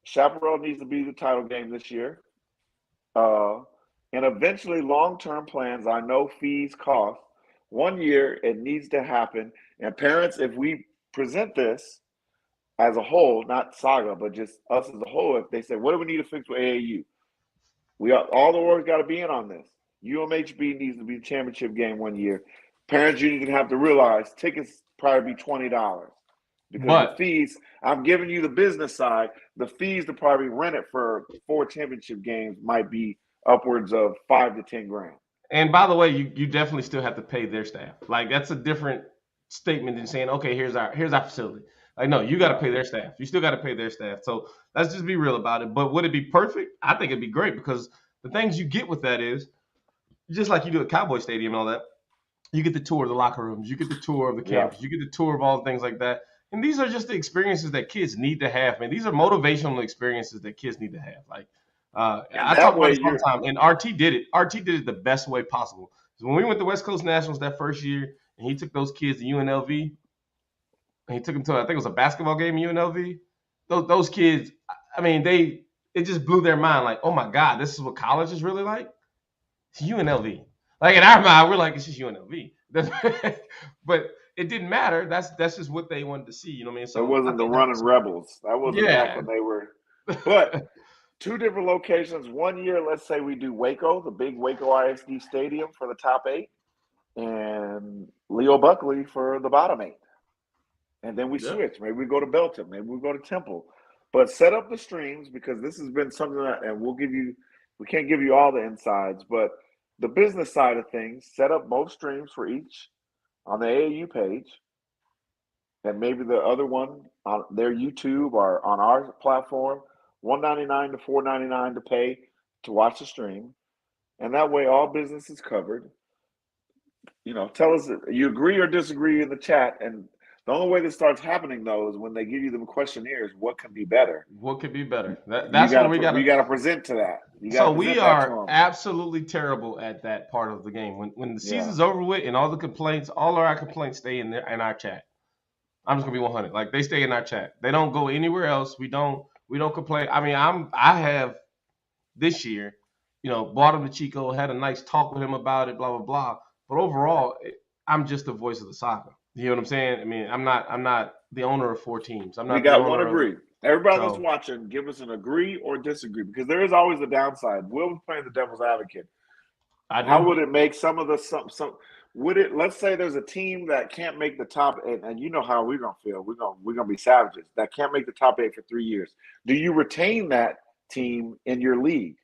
Chaparral needs to be the title game this year. And eventually, long-term plans, I know fees cost. 1 year, it needs to happen. And parents, if we present this as a whole, not Saga, but just us as a whole, if they say, what do we need to fix with AAU? All the work's got to be in on this. UMHB needs to be the championship game 1 year. Parents, you need to have to realize tickets probably be $20. Because the fees, I'm giving you the business side, the fees to probably rent it for 4 championship games might be upwards of $5 to $10 grand. And by the way, you definitely still have to pay their staff. Like, that's a different statement than saying, okay, here's our facility. Like, no, you got to pay their staff. You still got to pay their staff. So let's just be real about it. But would it be perfect? I think it'd be great, because the things you get with that is, just like you do at Cowboy Stadium and all that, you get the tour of the locker rooms, you get the tour of the campus, you get the tour of all the things like that. And these are just the experiences that kids need to have, man. These are motivational experiences that kids need to have. Like, I talk about this all the time, and RT did it. RT did it the best way possible. So when we went to West Coast Nationals that first year, and he took those kids to UNLV, and he took them to, I think it was a basketball game in UNLV. Those kids, I mean, it just blew their mind. Like, oh my God, this is what college is really like. It's UNLV. Like, in our mind, we're like, it's just UNLV. But it didn't matter. That's just what they wanted to see. You know what I mean? So it wasn't the running Rebels. That wasn't back when they were. But 2 different locations. 1 year, let's say we do Waco, the big Waco ISD Stadium for the top 8, and Leo Buckley for the bottom 8. And then we switch. Maybe we go to Belton. Maybe we go to Temple. But set up the streams, because this has been something that, and we can't give you all the insides, but the business side of things, set up both streams for each on the AAU page, and maybe the other one on their YouTube or on our platform, $199 to $499 to pay to watch the stream. And that way all business is covered. Tell us if you agree or disagree in the chat. And the only way this starts happening, though, is when they give you them questionnaires. What can be better? What could be better? That's what we got. We got to present to that. So we are absolutely terrible at that part of the game. When the season's over with and all of our complaints stay in our chat. I'm just gonna be 100. Like, they stay in our chat. They don't go anywhere else. We don't complain. I mean, I have this year, brought him to Chico, had a nice talk with him about it, blah blah blah. But overall, I'm just the voice of the soccer. You know what I'm saying? I mean, I'm not the owner of 4 teams. I'm not. We got one agree. Everybody that's watching, give us an agree or disagree, because there is always a downside. Will was playing the devil's advocate. How would it make some of the some? Would it? Let's say there's a team that can't make the top 8, and you know how we're gonna feel. We're gonna be savages that can't make the top 8 for 3 years. Do you retain that team in your league?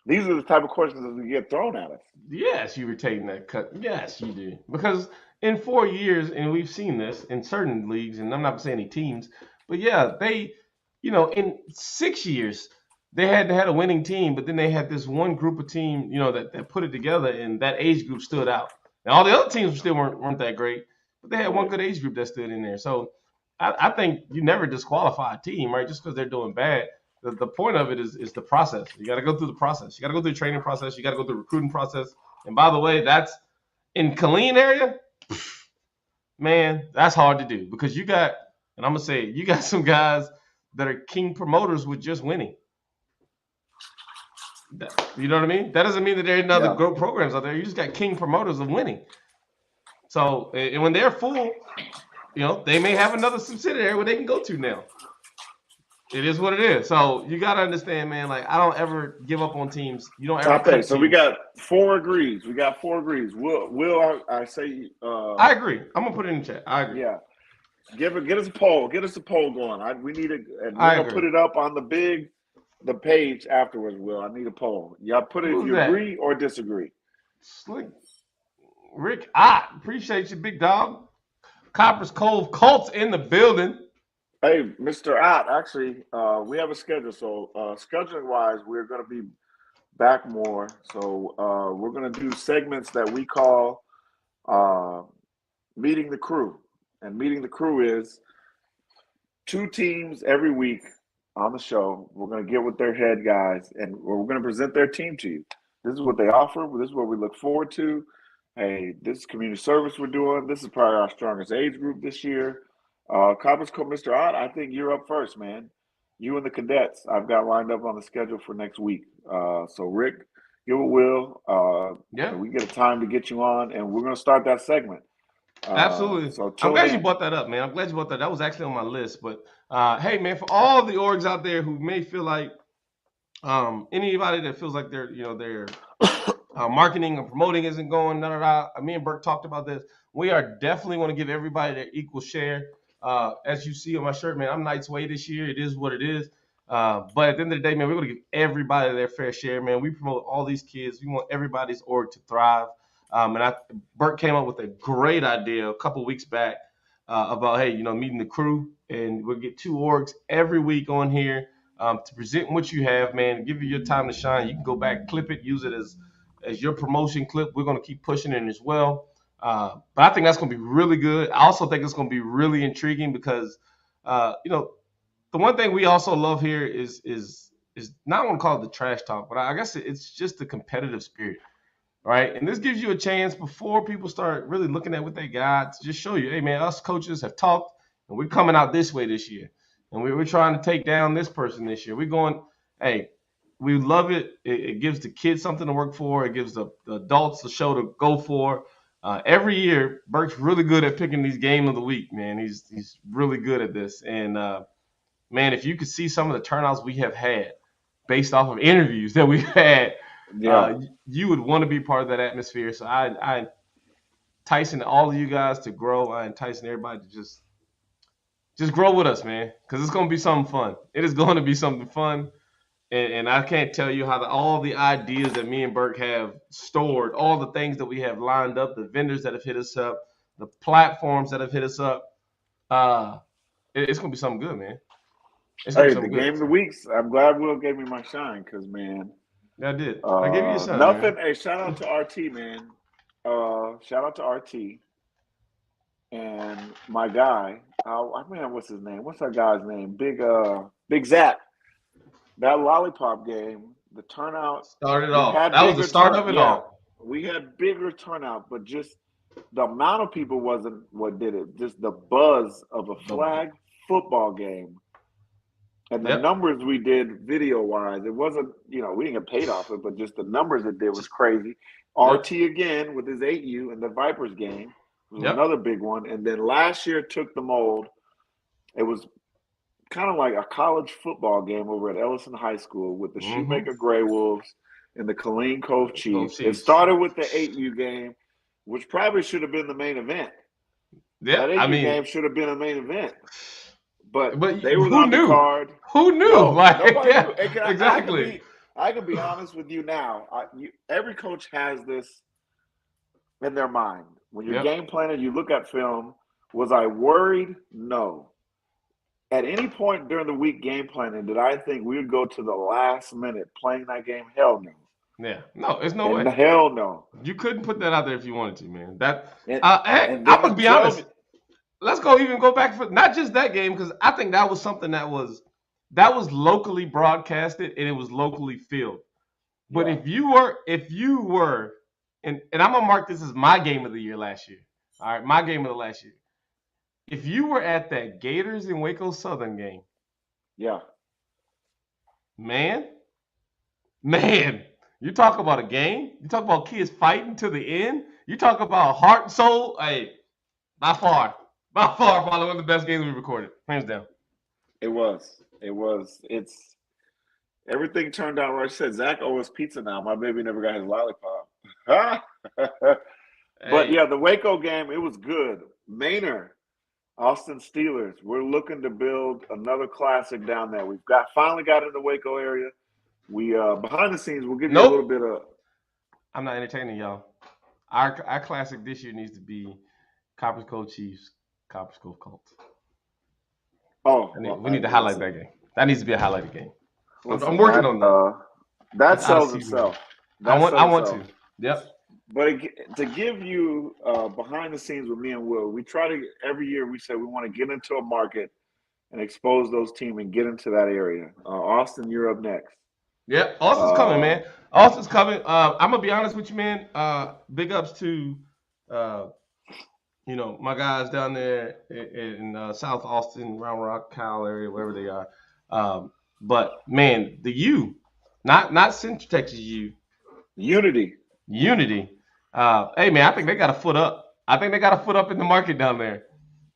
These are the type of questions that we get thrown at us. Yes, you retain that cut. Yes, you do, because in 4 years, and we've seen this in certain leagues, and I'm not saying any teams, but yeah, they, in 6 years, they had a winning team, but then they had this one group of team, that put it together, and that age group stood out. Now, all the other teams still weren't that great, but they had one good age group that stood in there. So I think you never disqualify a team, right, just because they're doing bad. The point of it is the process. You got to go through the process. You got to go through the training process. You got to go through the recruiting process. And by the way, that's in Killeen area, man, that's hard to do, because you got, and I'm going to say it, you got some guys that are king promoters with just winning. You know what I mean? That doesn't mean that there ain't other Yeah. growth programs out there. You just got king promoters of winning. So, and when they're full, they may have another subsidiary where they can go to now. It is what it is. So you got to understand, man. Like, I don't ever give up on teams. You don't ever Top eight. cut So we teams. got 4 agrees. Will I say? I agree. I'm gonna put it in the chat. I agree. Yeah. Get us a poll. Get us a poll going. We need and we're I gonna agree. put it up on the page afterwards. Will, I need a poll. Y'all put it if Who's you that? agree or disagree. Slick Rick, I appreciate you, big dog. Coppers Cove Colts in the building. Hey, Mr. Ott, actually, we have a schedule. So scheduling wise, we're gonna be back more. So we're gonna do segments that we call meeting the crew. And meeting the crew is 2 teams every week on the show. We're going to get with their head guys and we're going to present their team to you. This is what they offer. This is what we look forward to. Hey, this is community service we're doing. This is probably our strongest age group this year. Coppers Cove, Mr. Ott, I think you're up first, man. You and the cadets, I've got lined up on the schedule for next week. So, Rick, give a will. Yeah. We get a time to get you on, and we're going to start that segment. Absolutely. So I'm glad in. you brought that up, man. I'm glad you brought that. That was actually on my list. But hey, man, for all the orgs out there who may feel like anybody that feels like their marketing or promoting isn't going, me and Burke talked about this. We are definitely want to give everybody their equal share. As you see on my shirt, man, I'm Knight's Way this year. It is what it is. But at the end of the day, man, we're going to give everybody their fair share, man. We promote all these kids. We want everybody's org to thrive. And Bert came up with a great idea a couple weeks back about, hey, meeting the crew. And we'll get 2 orgs every week on here to present what you have, man, give you your time to shine. You can go back, clip it, use it as your promotion clip. We're going to keep pushing it as well. But I think that's going to be really good. I also think it's going to be really intriguing because, the one thing we also love here is not want to call it the trash talk, but I guess it's just the competitive spirit. Right. And this gives you a chance before people start really looking at what they got to just show you, hey, man, us coaches have talked and we're coming out this way this year. And we're trying to take down this person this year. We're going, hey, we love it. It gives the kids something to work for. It gives the adults a show to go for. Every year, Burke's really good at picking these game of the week, man. He's really good at this. And, man, if you could see some of the turnouts we have had based off of interviews that we've had, you would want to be part of that atmosphere. So I enticing all of you guys to grow. I enticing everybody to just grow with us, man, because it's going to be something fun. It is going to be something fun. And I can't tell you how all the ideas that me and Burke have stored, all the things that we have lined up, the vendors that have hit us up, the platforms that have hit us up. It's going to be something good, man. Hey, the game of the weeks. I'm glad Will gave me my shine because, man. I did. I gave you a shine. Nothing. Man. Hey, shout out to RT, man. Shout out to RT and my guy. What's his name? What's that guy's name? Big Zach. That lollipop game, the turnout started off. That was the start of it all. We had bigger turnout, but just the amount of people wasn't what did it. Just the buzz of a flag football game. And the numbers we did video-wise, it wasn't, we didn't get paid off it, but just the numbers it did was crazy. RT again with his 8U and the Vipers game was another big one. And then last year took the mold. It was kind of like a college football game over at Ellison High School with the Shoemaker Grey Wolves and the Killeen Cove Chiefs. It started with the 8U game, which probably should have been the main event. Yeah, that 8U game should have been a main event. But they were on the card. Who knew? No, nobody knew. Exactly. I can be honest with you now. Every coach has this in their mind. When you're game planning, you look at film. Was I worried? No. At any point during the week game planning, did I think we would go to the last minute playing that game? Hell no. Yeah. No, there's no way. Hell no. You couldn't put that out there if you wanted to, man. I'm going to be honest. Let's go back for not just that game, because I think that was something that was locally broadcasted and it was locally filmed. But if you were, and I'm gonna mark this as my game of the year last year. All right, my game of the last year. If you were at that Gators and Waco Southern game, Yeah. Man, man, you talk about a game. You talk about kids fighting to the end. You talk about heart and soul. Hey, by far, probably one of the best games we recorded, hands down. It was. It was. It's everything turned out right. I said Zach owes pizza now. My baby never got his lollipop. But Hey, yeah, the Waco game, it was good. Maynard, Austin Steelers. We're looking to build another classic down there. We've finally got in the Waco area. We behind the scenes, we'll give you a little nope, bit of. I'm not entertaining y'all. Our classic this year needs to be Coppers Cove Chiefs, Coppers Cove Colts. Oh, We need to highlight that game. That needs to be a highlighted game. I'm listen, working on that. that That's out of sells season, man. itself. I That want. I sells want itself. to. Yep. But to give you behind the scenes with me and Will, we try to every year we say we want to get into a market and expose those teams and get into that area. Austin, you're up next. Yep. Austin's coming, Uh, man. Austin's coming. I'm gonna be honest with you, man. Big ups to, uh, my guys down there in South Austin, Round Rock, Cal area, wherever they are. But man, the U, not Central Texas U, Unity. Unity. Hey man, I think they got a foot up. I think they got a foot up in the market down there.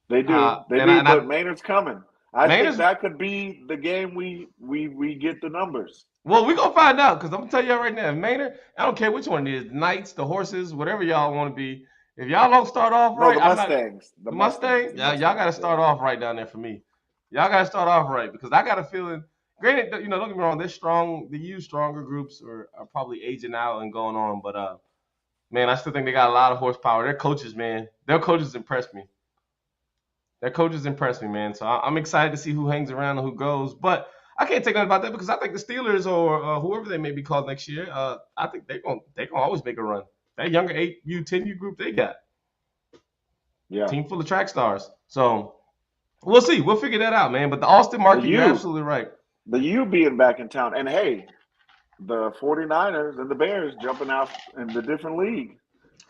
They do. They And do, I but Maynard's coming. I man think is that could be the game we get the numbers. well, we gonna find out because I'm gonna tell you right now, Maynard. I don't care which one it is, the Knights, the horses, whatever y'all want to be. If y'all don't start off No, right, the I'm not Mustangs. The the Mustangs. Mustang. The Y'all got to Mustangs. start off right down there for me. Y'all got to start off right because I got a feeling. Granted, don't get me wrong, they're strong. The U stronger groups are probably aging out and going on, but man, I still think they got a lot of horsepower. Their coaches, man, their coaches impressed me. Their coaches impressed me, man. So I'm excited to see who hangs around and who goes. But I can't take nothing about that because I think the Steelers or whoever they may be called next year, I think they're gonna always make a run. That younger 8U, 10U group they got, Yeah. team full of track stars. So we'll see. We'll figure that out, man. But the Austin The market, you're U. absolutely right. The U being back in town. And hey, the 49ers and the Bears jumping out in the different league.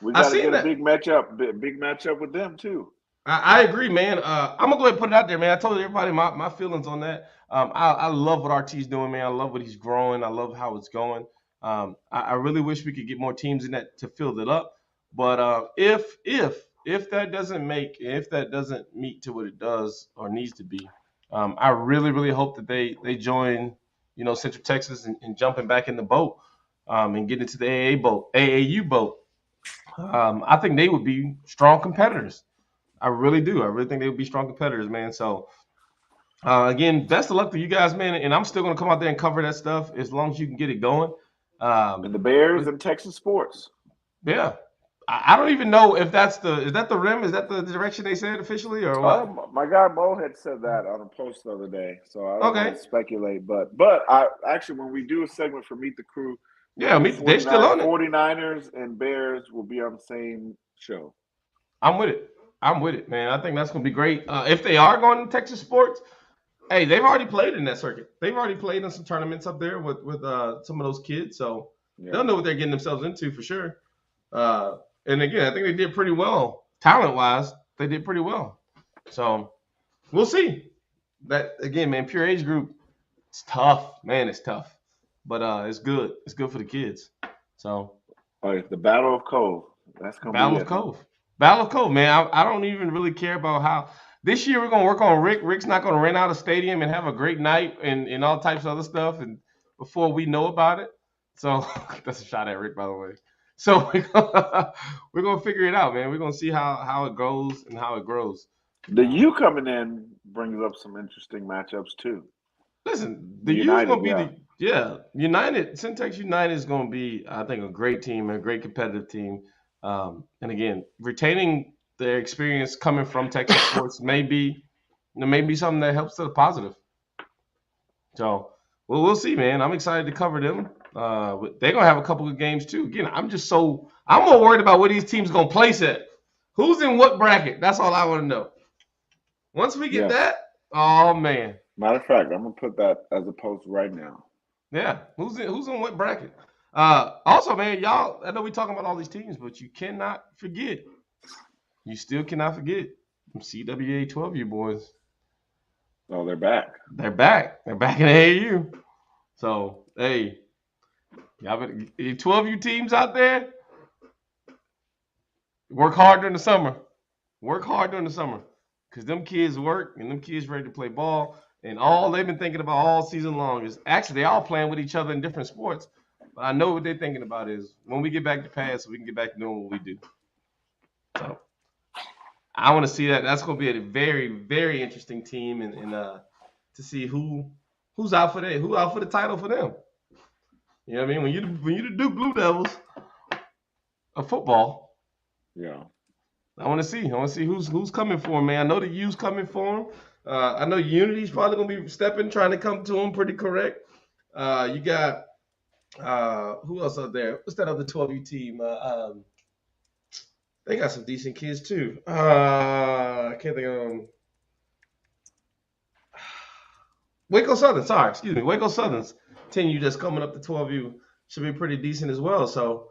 We I got to seen get a that. big matchup with them too. I agree, man. I'm gonna go ahead and put it out there, man. I told everybody my feelings on that. I love what RT's doing, man. I love what he's growing. I love how it's going. I really wish we could get more teams in that to fill it up. But if that doesn't if that doesn't meet to what it does or needs to be, I really hope that they join, Central Texas and jumping back in the boat, and get into the AAU boat. I think they would be strong competitors. I really do. I really think they would be strong competitors, man. So again, best of luck to you guys, man. And I'm still gonna come out there and cover that stuff as long as you can get it going. And the But Bears and Texas sports. yeah, I don't even know if is that the rim? Is that the direction they said officially or what? My guy Mo had said that on a post the other day, so I don't want Okay, to speculate. But I actually, when we do a segment for Meet the Crew, me yeah, and the they're still on it. 49ers and Bears will be on the same show. I'm with it. I'm with it, man. I think that's gonna be great. If they are going to Texas sports, hey, they've already played in that circuit. They've already played in some tournaments up there with some of those kids, so Yeah. they'll know what they're getting themselves into for sure. And again, I think they did pretty well talent wise. They did pretty well. So we'll see. That again, man, pure age group. It's tough, man. It's tough, but it's good. It's good for the kids. So All right, the Battle of Cove. That's gonna be Battle of it, huh? Cove. Battle of Cove, man. I don't even really care about how this year we're gonna work on Rick. Rick's not gonna rent out a stadium and have a great night and all types of other stuff and before we know about it. So that's a shot at Rick, by the way. So we're gonna figure it out, man. We're gonna see how it goes and how it grows. The U coming in brings up some interesting matchups too. Listen, the The U's United, gonna be yeah. United. Syntax United is gonna be, I think, a great team, a great competitive team. And again, retaining their experience coming from Texas sports maybe something that helps to the positive. So, well, we'll see, man. I'm excited to cover them. They're gonna have a couple of games too. Again, I'm more worried about where these teams gonna place at. Who's in what bracket? That's all I want to know. Once we get Yes. that, oh man, Matter of fact, I'm gonna put that as a post right now. yeah. Who's in what bracket? Also, man, y'all. I know we talking about all these teams, but you cannot forget. You still cannot forget them CWA 12U boys. Oh, they're back. They're back. They're back in the AAU. So, hey, y'all better, 12U teams out there, work hard during the summer. Work hard during the summer. Because them kids work and them kids ready to play ball. And all they've been thinking about all season long is actually they all playing with each other in different sports. But I know what they're thinking about is when we get back to pass, so we can get back to doing what we do. So I want to see that. That's going to be a very, very interesting team, and to see who's out for that, who out for the title for them. You know what I mean? When you the Duke Blue Devils of football, Yeah. I want to see. I want to see who's coming for him, man. I know the U's coming for him. I know Unity's probably gonna be stepping, trying to come to him pretty correct. You got who else up there? What's that other 12U team? They got some decent kids too. I can't think of them. Waco Southern. Sorry, excuse me. Waco Southern's 10U just coming up to 12U should be pretty decent as well. So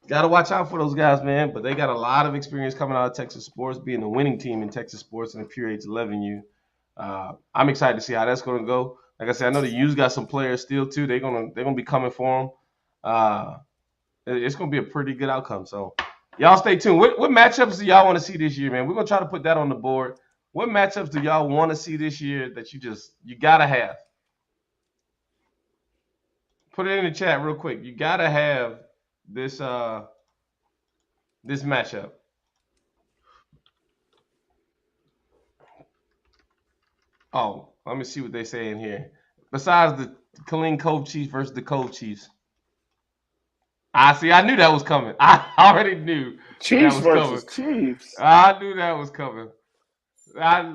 got to watch out for those guys, man. But they got a lot of experience coming out of Texas sports, being the winning team in Texas sports in the pure age 11U. I'm excited to see how that's going to go. Like I said, I know the U's got some players still too. They're gonna be coming for them. It's gonna be a pretty good outcome. So y'all stay tuned. What matchups do y'all want to see this year, man? We're gonna try to put that on the board. What matchups do y'all want to see this year that you gotta have? Put it in the chat real quick. You gotta have this this matchup. Oh, let me see what they say in here. Besides the Killeen Cove Chiefs versus the Cove Chiefs. I see. I knew that was coming. I already knew Chiefs that was versus coming. Chiefs. I knew that was coming.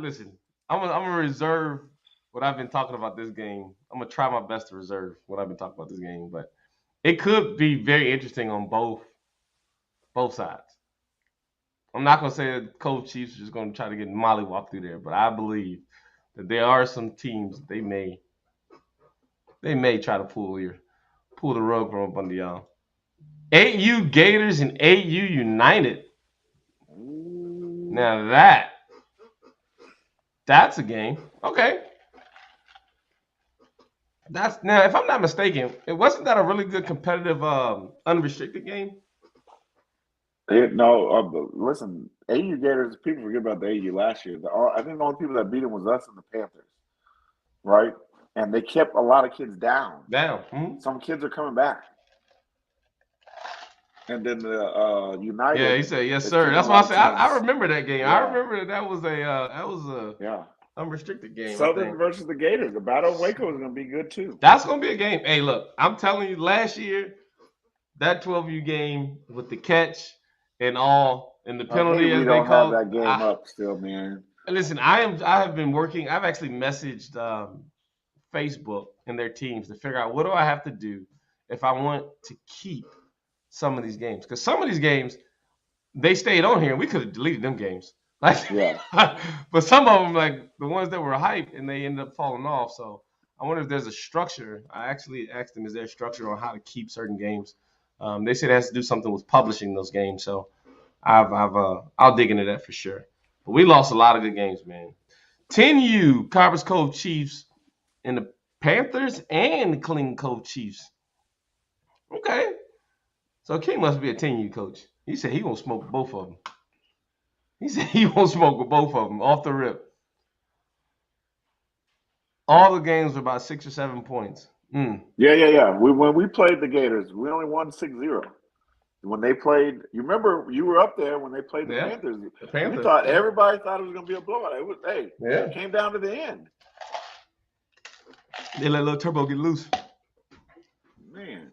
Listen. I'm gonna reserve what I've been talking about this game. I'm gonna try my best to reserve what I've been talking about this game, but it could be very interesting on both sides. I'm not gonna say that Cove Chiefs are just gonna try to get mollywop through there, but I believe that there are some teams that they may try to pull the rug from up under y'all. 8U Gators and 8U United. Now that's a game. Okay. Now, if I'm not mistaken, it wasn't that a really good competitive unrestricted game? Listen, AU Gators, people forget about the AU last year. I think the only people that beat them was us and the Panthers, right? And they kept a lot of kids down. Mm-hmm. Some kids are coming back. And then the United. Yeah, he said yes, sir. That's why I said I remember that game. Yeah. I remember that was a unrestricted game. Southern versus the Gators. The Battle of Waco is going to be good too. That's going to be a game. Hey, look, I'm telling you, last year that 12U game with the catch and all and the penalty as they called. Have that game up still, man. Listen, I have been working. I've actually messaged Facebook and their teams to figure out what do I have to do if I want to keep some of these games, because some of these games they stayed on here and we could have deleted them games, like but some of them, like the ones that were hype and they ended up falling off. So I wonder if there's a structure. I actually asked them, is there a structure on how to keep certain games? They said it has to do something with publishing those games. So I'll dig into that for sure. But we lost a lot of good games, man. 10U Carbers Cove Chiefs and the Panthers and the Killeen Cove Chiefs. Okay. So King must be a 10U coach. He said he won't smoke both of them. He said he won't smoke with both of them off the rip. All the games were about 6 or 7 points. Yeah. When we played the Gators, we only won 6-0. When they played, you remember you were up there when they played the Panthers. The Panthers. Everybody thought it was going to be a blowout. It came down to the end. They let little Turbo get loose. Man.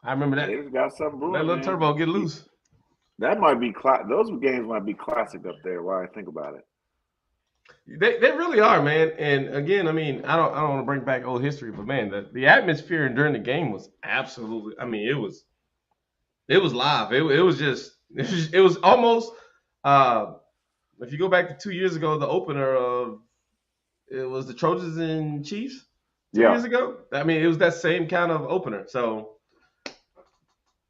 I remember that. Gators got something brewing, let little Turbo get loose. That might be those games might be classic up there. While I think about it, they really are, man. And again, I mean, I don't want to bring back old history, but man, the atmosphere during the game was absolutely. I mean, it was live. It was almost. If you go back to 2 years ago, the opener of it was the Trojans and Chiefs 2 years ago. I mean, it was that same kind of opener. So.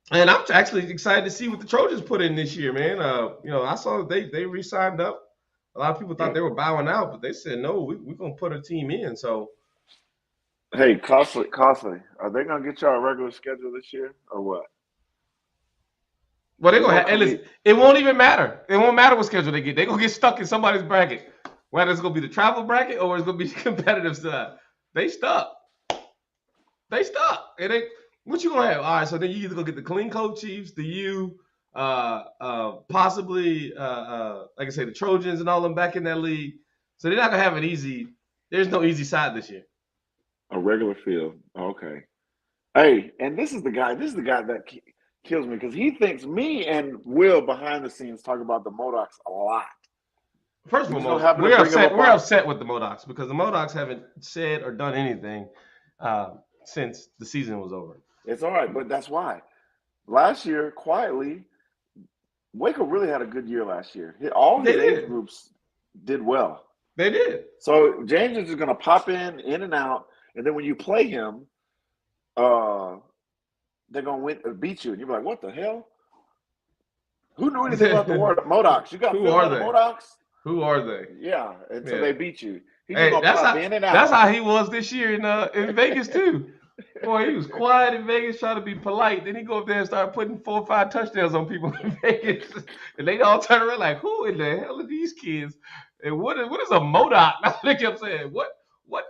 And I'm actually excited to see what the Trojans put in this year, man. I saw they re-signed up A lot of people thought they were bowing out, but they said no. We're gonna put a team in. So Hey, costly. Are they gonna get y'all a regular schedule this year or what? well, they're They're gonna gonna have. Hey, come listen, eat. it won't even matter. It won't matter what schedule they get. They're gonna get stuck in somebody's bracket. Whether it's gonna be the travel bracket or it's gonna be competitive stuff. They stuck. They stuck. And they what you gonna have? All right, so then you either gonna get the clean coat Chiefs, the U, possibly like I say, the Trojans and all them back in that league. So they're not gonna have it easy. There's no easy side this year. A regular field. Okay. Hey, and this is the guy. This is the guy that kills me because he thinks me and Will behind the scenes talk about the Modocs a lot. First and We just don't foremost, happen to we're bring him upset. up We're on. upset with the Modocs because the Modocs haven't said or done anything since the season was over. It's all right, but that's why. Last year, quietly, Waco really had a good year last year. All They his age did. groups did well. They did. So James is just going to pop in and out, and then when you play him, uh, they're going to beat you, and you're like, "What the hell? Who knew anything about the word Modocs? You got Who film are on the they? Modocs?" Who are they? Yeah, until Yeah. they beat you. He's just Hey, gonna pop in and that's out. how he was this year in Vegas too. Boy, he was quiet in Vegas, trying to be polite. Then he go up there and start putting 4 or 5 touchdowns on people in Vegas, and they all turn around like, "Who in the hell are these kids? And what is a Modoc?" They kept saying, "What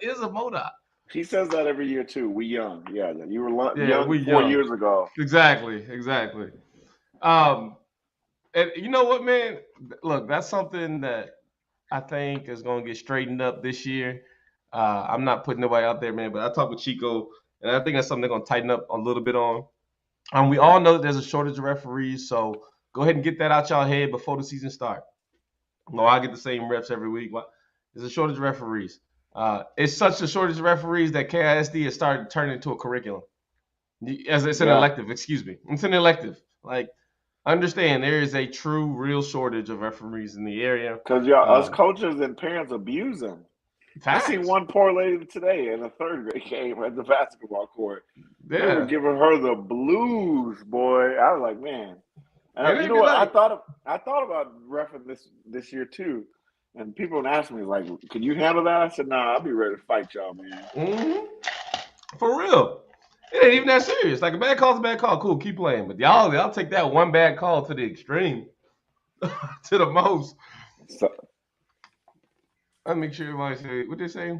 is a Modoc?" He says that every year too. We young, yeah. You were Yeah, young we 4 years young. ago. Exactly. Um, and you know what, man? Look, that's something that I think is going to get straightened up this year. I'm not putting nobody out there, man, but I talked with Chico, and I think that's something they're going to tighten up a little bit on. We all know that there's a shortage of referees, so go ahead and get that out y'all head before the season starts. No, I get the same reps every week. There's a shortage of referees. It's such a shortage of referees that KISD has started to turn into a curriculum. As it's an Yeah, elective, excuse me. It's an elective. Like, understand there is a true, real shortage of referees in the area. because y'all, us Um, coaches and parents abuse them. I seen Facts. one poor lady today in a third grade game at the basketball court. They were Yeah. giving her the blues, boy. I was like, man. It And you ain't know be what? like, I thought about refing this year too. And people would ask me like, "Can you handle that?" I said, "Nah, I'll be ready to fight y'all, man." for real. It ain't even that serious. Like a bad call's a bad call. Cool, keep playing. But y'all take that one bad call to the extreme, to the most. So, I make sure everybody say what they say.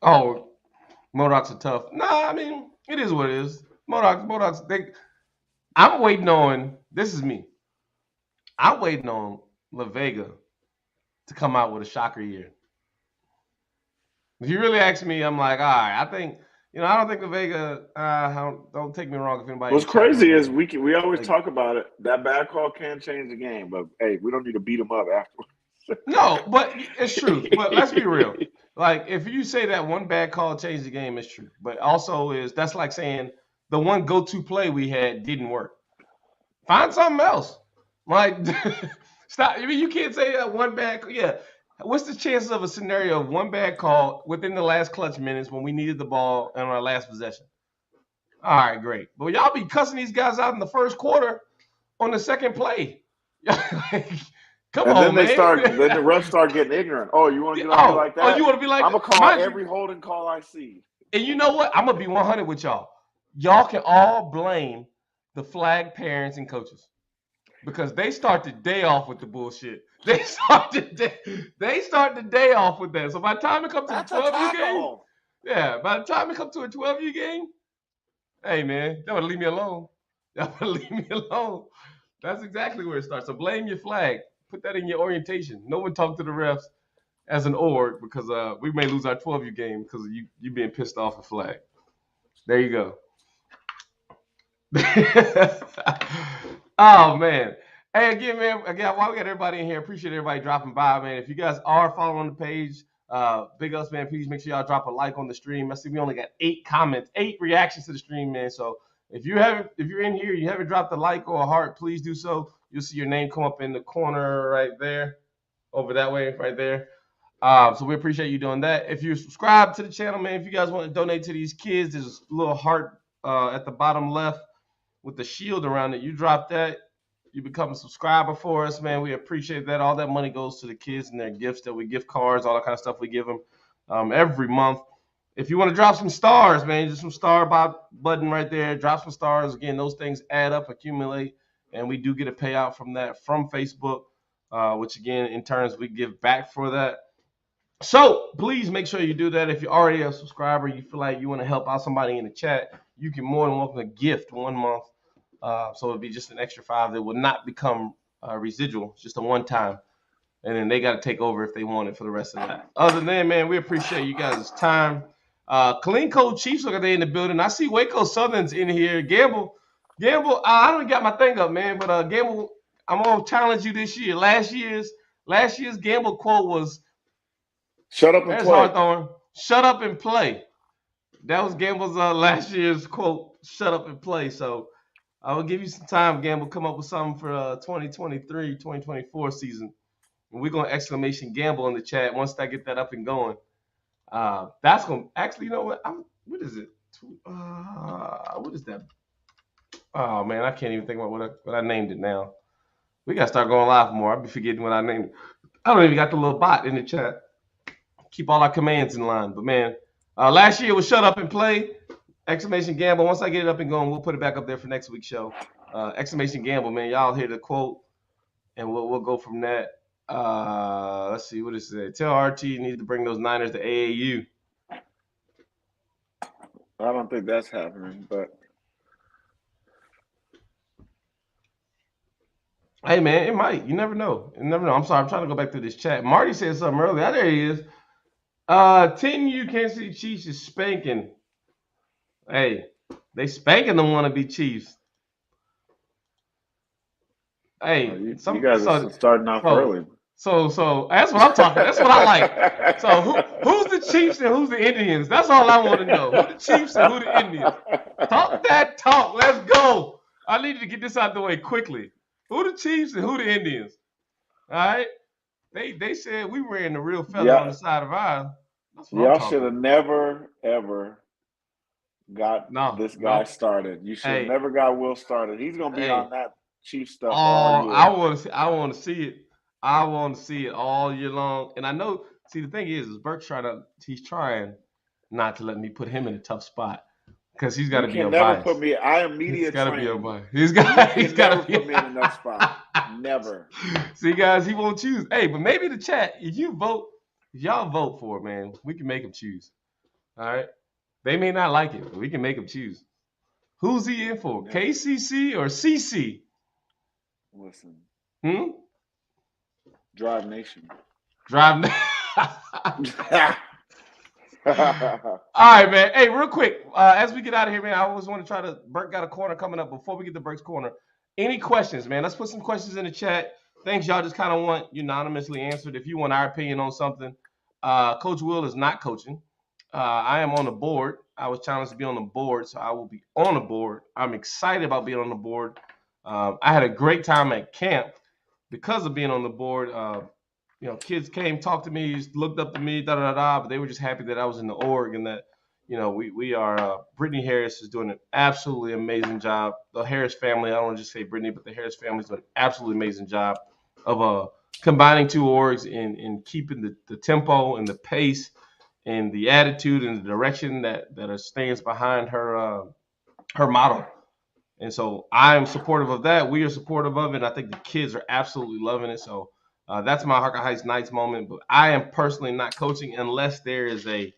Oh, Modocs are tough. Nah, I mean it is what it is. Modocs. I'm waiting on. This is me. I'm waiting on La Vega to come out with a shocker year. If you really ask me, I'm like, all right. I think I don't think La Vega. Don't take me wrong if anybody what's in chat crazy knows is them. we always Like, talk about it. That bad call can change the game, but hey, we don't need to beat them up no, but it's true. But let's be real. afterwards. Like, if you say that one bad call changed the game, it's true. But also that's like saying the one go-to play we had didn't work. Find something else. Like, stop. I mean, you can't say that one bad. Yeah. What's the chances of a scenario of one bad call within the last clutch minutes when we needed the ball on our last possession? All right, great. But y'all be cussing these guys out in the first quarter on the second play. Like, come And then on, man. then the refs start getting ignorant. Oh, you want to get on me like Oh, you that? want to be like I'm that? gonna call Mind you, every holding call I see. and you know what? I'm gonna be 100 with y'all. Y'all can all blame the flag parents and coaches because they start the day off with the bullshit. They start the day off with that. So by the time it comes to the That's a 12U game, tackle. yeah, by the time it comes to a 12U game, hey man, y'all wanna leave me alone. Y'all wanna leave me alone. That's exactly where it starts. So blame your flag. Put that in your orientation. No one talk to the refs as an org because we may lose our 12U game because of you being pissed off at flag. There you go. Oh man. Hey again, man. Again, while we got everybody in here, appreciate everybody dropping by, man. If you guys are following the page, big ups, man. Please make sure y'all drop a like on the stream. I see we only got 8 comments, 8 reactions to the stream, man. So if you're in here, you haven't dropped a like or a heart, please do so. You'll see your name come up in the corner right there, over that way, right there. So we appreciate you doing that. If you subscribe to the channel, man, if you guys want to donate to these kids, there's a little heart at the bottom left with the shield around it. You drop that, you become a subscriber for us, man. We appreciate that. All that money goes to the kids and their gifts that we gift cards, all that kind of stuff we give them every month. If you want to drop some stars, man, just some star button right there. Drop some stars. Again, those things add up, accumulate, and we do get a payout from that from Facebook, which again, in turns, we give back for that. So please make sure you do that. If you're already a subscriber, you feel like you want to help out somebody in the chat, you can more than welcome a gift 1 month. So it'll be just an extra $5 that will not become residual. It's just a one time. And then they got to take over if they want it for the rest of that. Other than that, man, we appreciate you guys' time. Clean Cold Chiefs, look at they in the building. I see Waco Southern's in here. Gamble, I don't got my thing up, man, but Gamble, I'm gonna challenge you this year. Last year's Gamble quote was "Shut up and play." Shut up and play. That was Gamble's last year's quote. Shut up and play. So I will give you some time, Gamble. Come up with something for 2023, 2024 season. And we're going to exclamation Gamble in the chat once I get that up and going. That's going to actually, you know what? What is it? What is that? Oh, man, I can't even think about what I named it now. We got to start going live more. I'll be forgetting what I named it. I don't even got the little bot in the chat. Keep all our commands in line. But, man, last year was shut up and play. Exclamation Gamble. Once I get it up and going, we'll put it back up there for next week's show. Exclamation Gamble, man. Y'all hear the quote, and we'll go from that. Let's see, what is it? Tell RT you need to bring those Niners to AAU. I don't think that's happening, but hey, man, it might. You never know. I'm sorry. I'm trying to go back through this chat. Marty said something earlier. There he is. 10U Kansas City Chiefs is spanking. Hey, they spanking the wannabe Chiefs. Hey, you guys are starting off early. So that's what I'm talking. That's what I like. So who's the Chiefs and who's the Indians? That's all I want to know. Who the Chiefs and who the Indians? Talk that talk. Let's go. I need to get this out of the way quickly. Who the Chiefs and who the Indians? All right. They said we were in the real fella on the side of ours. Y'all should have never ever got this guy started. You should have never got Will started. He's gonna be on that Chief stuff all year. I want to see it. I want to see it all year long. And I know. See, the thing is Burke's he's trying not to let me put him in a tough spot because he's got to be a bias. Never put me. I am media trained. He's got to be a bias. He's got to put me in enough spot. Never. See, guys, he won't choose. Hey, but maybe the chat. If y'all vote for it, man, we can make him choose. All right. They may not like it, but we can make him choose. Who's he in for? Yeah. KCC or CC? Listen. Drive Nation. All right, man. Hey, real quick, as we get out of here, man, I always want to try to. Burke got a corner coming up. Before we get to Burke's corner, any questions, man? Let's put some questions in the chat. Things y'all just kind of want unanimously answered. If you want our opinion on something, Coach Will is not coaching. I am on the board. I was challenged to be on the board, so I will be on the board. I'm excited about being on the board. I had a great time at camp because of being on the board. Kids came, talked to me, looked up to me, but they were just happy that I was in the org and that, we are. Brittany Harris is doing an absolutely amazing job. The Harris family, I don't want to just say Brittany, but the Harris family is doing an absolutely amazing job of combining two orgs and keeping the tempo and the pace and the attitude and the direction that stands behind her model. And so I am supportive of that. We are supportive of it. And I think the kids are absolutely loving it. So that's my Harker Heights Knights moment. But I am personally not coaching unless there is a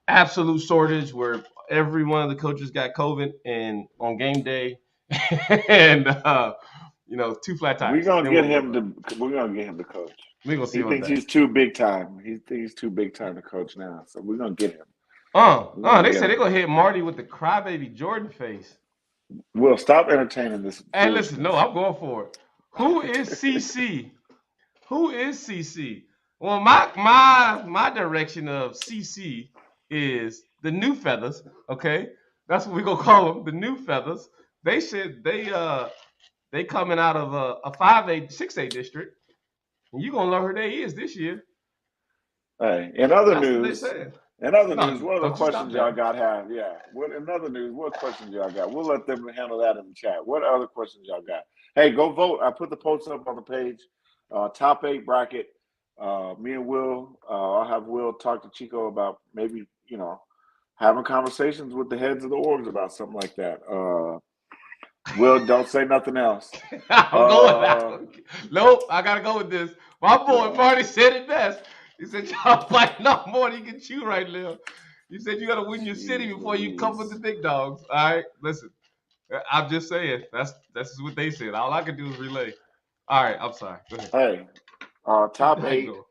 absolute shortage where every one of the coaches got COVID and on game day and, 2 flat tires. We're gonna get him to coach. We're gonna see. He thinks he's too big time. He thinks he's too big time to coach now. So we're gonna get him. They said they're gonna hit Marty with the crybaby Jordan face. Will, stop entertaining this. Hey, listen, no, I'm going for it. Who is CC? Who is CC? Well, my direction of CC is the new feathers. Okay, that's what we're gonna call them, the new feathers. They said they coming out of a 5A, 6A district, and you're gonna learn who they is this year. Hey, in other news, In other news, No, what other don't you stop questions y'all that. got have? Yeah. What in other news, what questions y'all got? We'll let them handle that in the chat. What other questions y'all got? Hey, go vote. I put the post up on the page. Top 8 bracket. Me and Will, I'll have Will talk to Chico about maybe, having conversations with the heads of the orgs about something like that. Will, don't say nothing else. I'm going Uh, out. Nope, I gotta go with this. My boy yeah. Marty said it best. He said y'all fight no more than you can chew right now. He said you gotta win your city Jeez before you come with the Louise. big dogs. All right, listen. I'm just saying. That's what they said. All I can do is relay. All right, I'm sorry. Go ahead. Hey, top How you 8. go?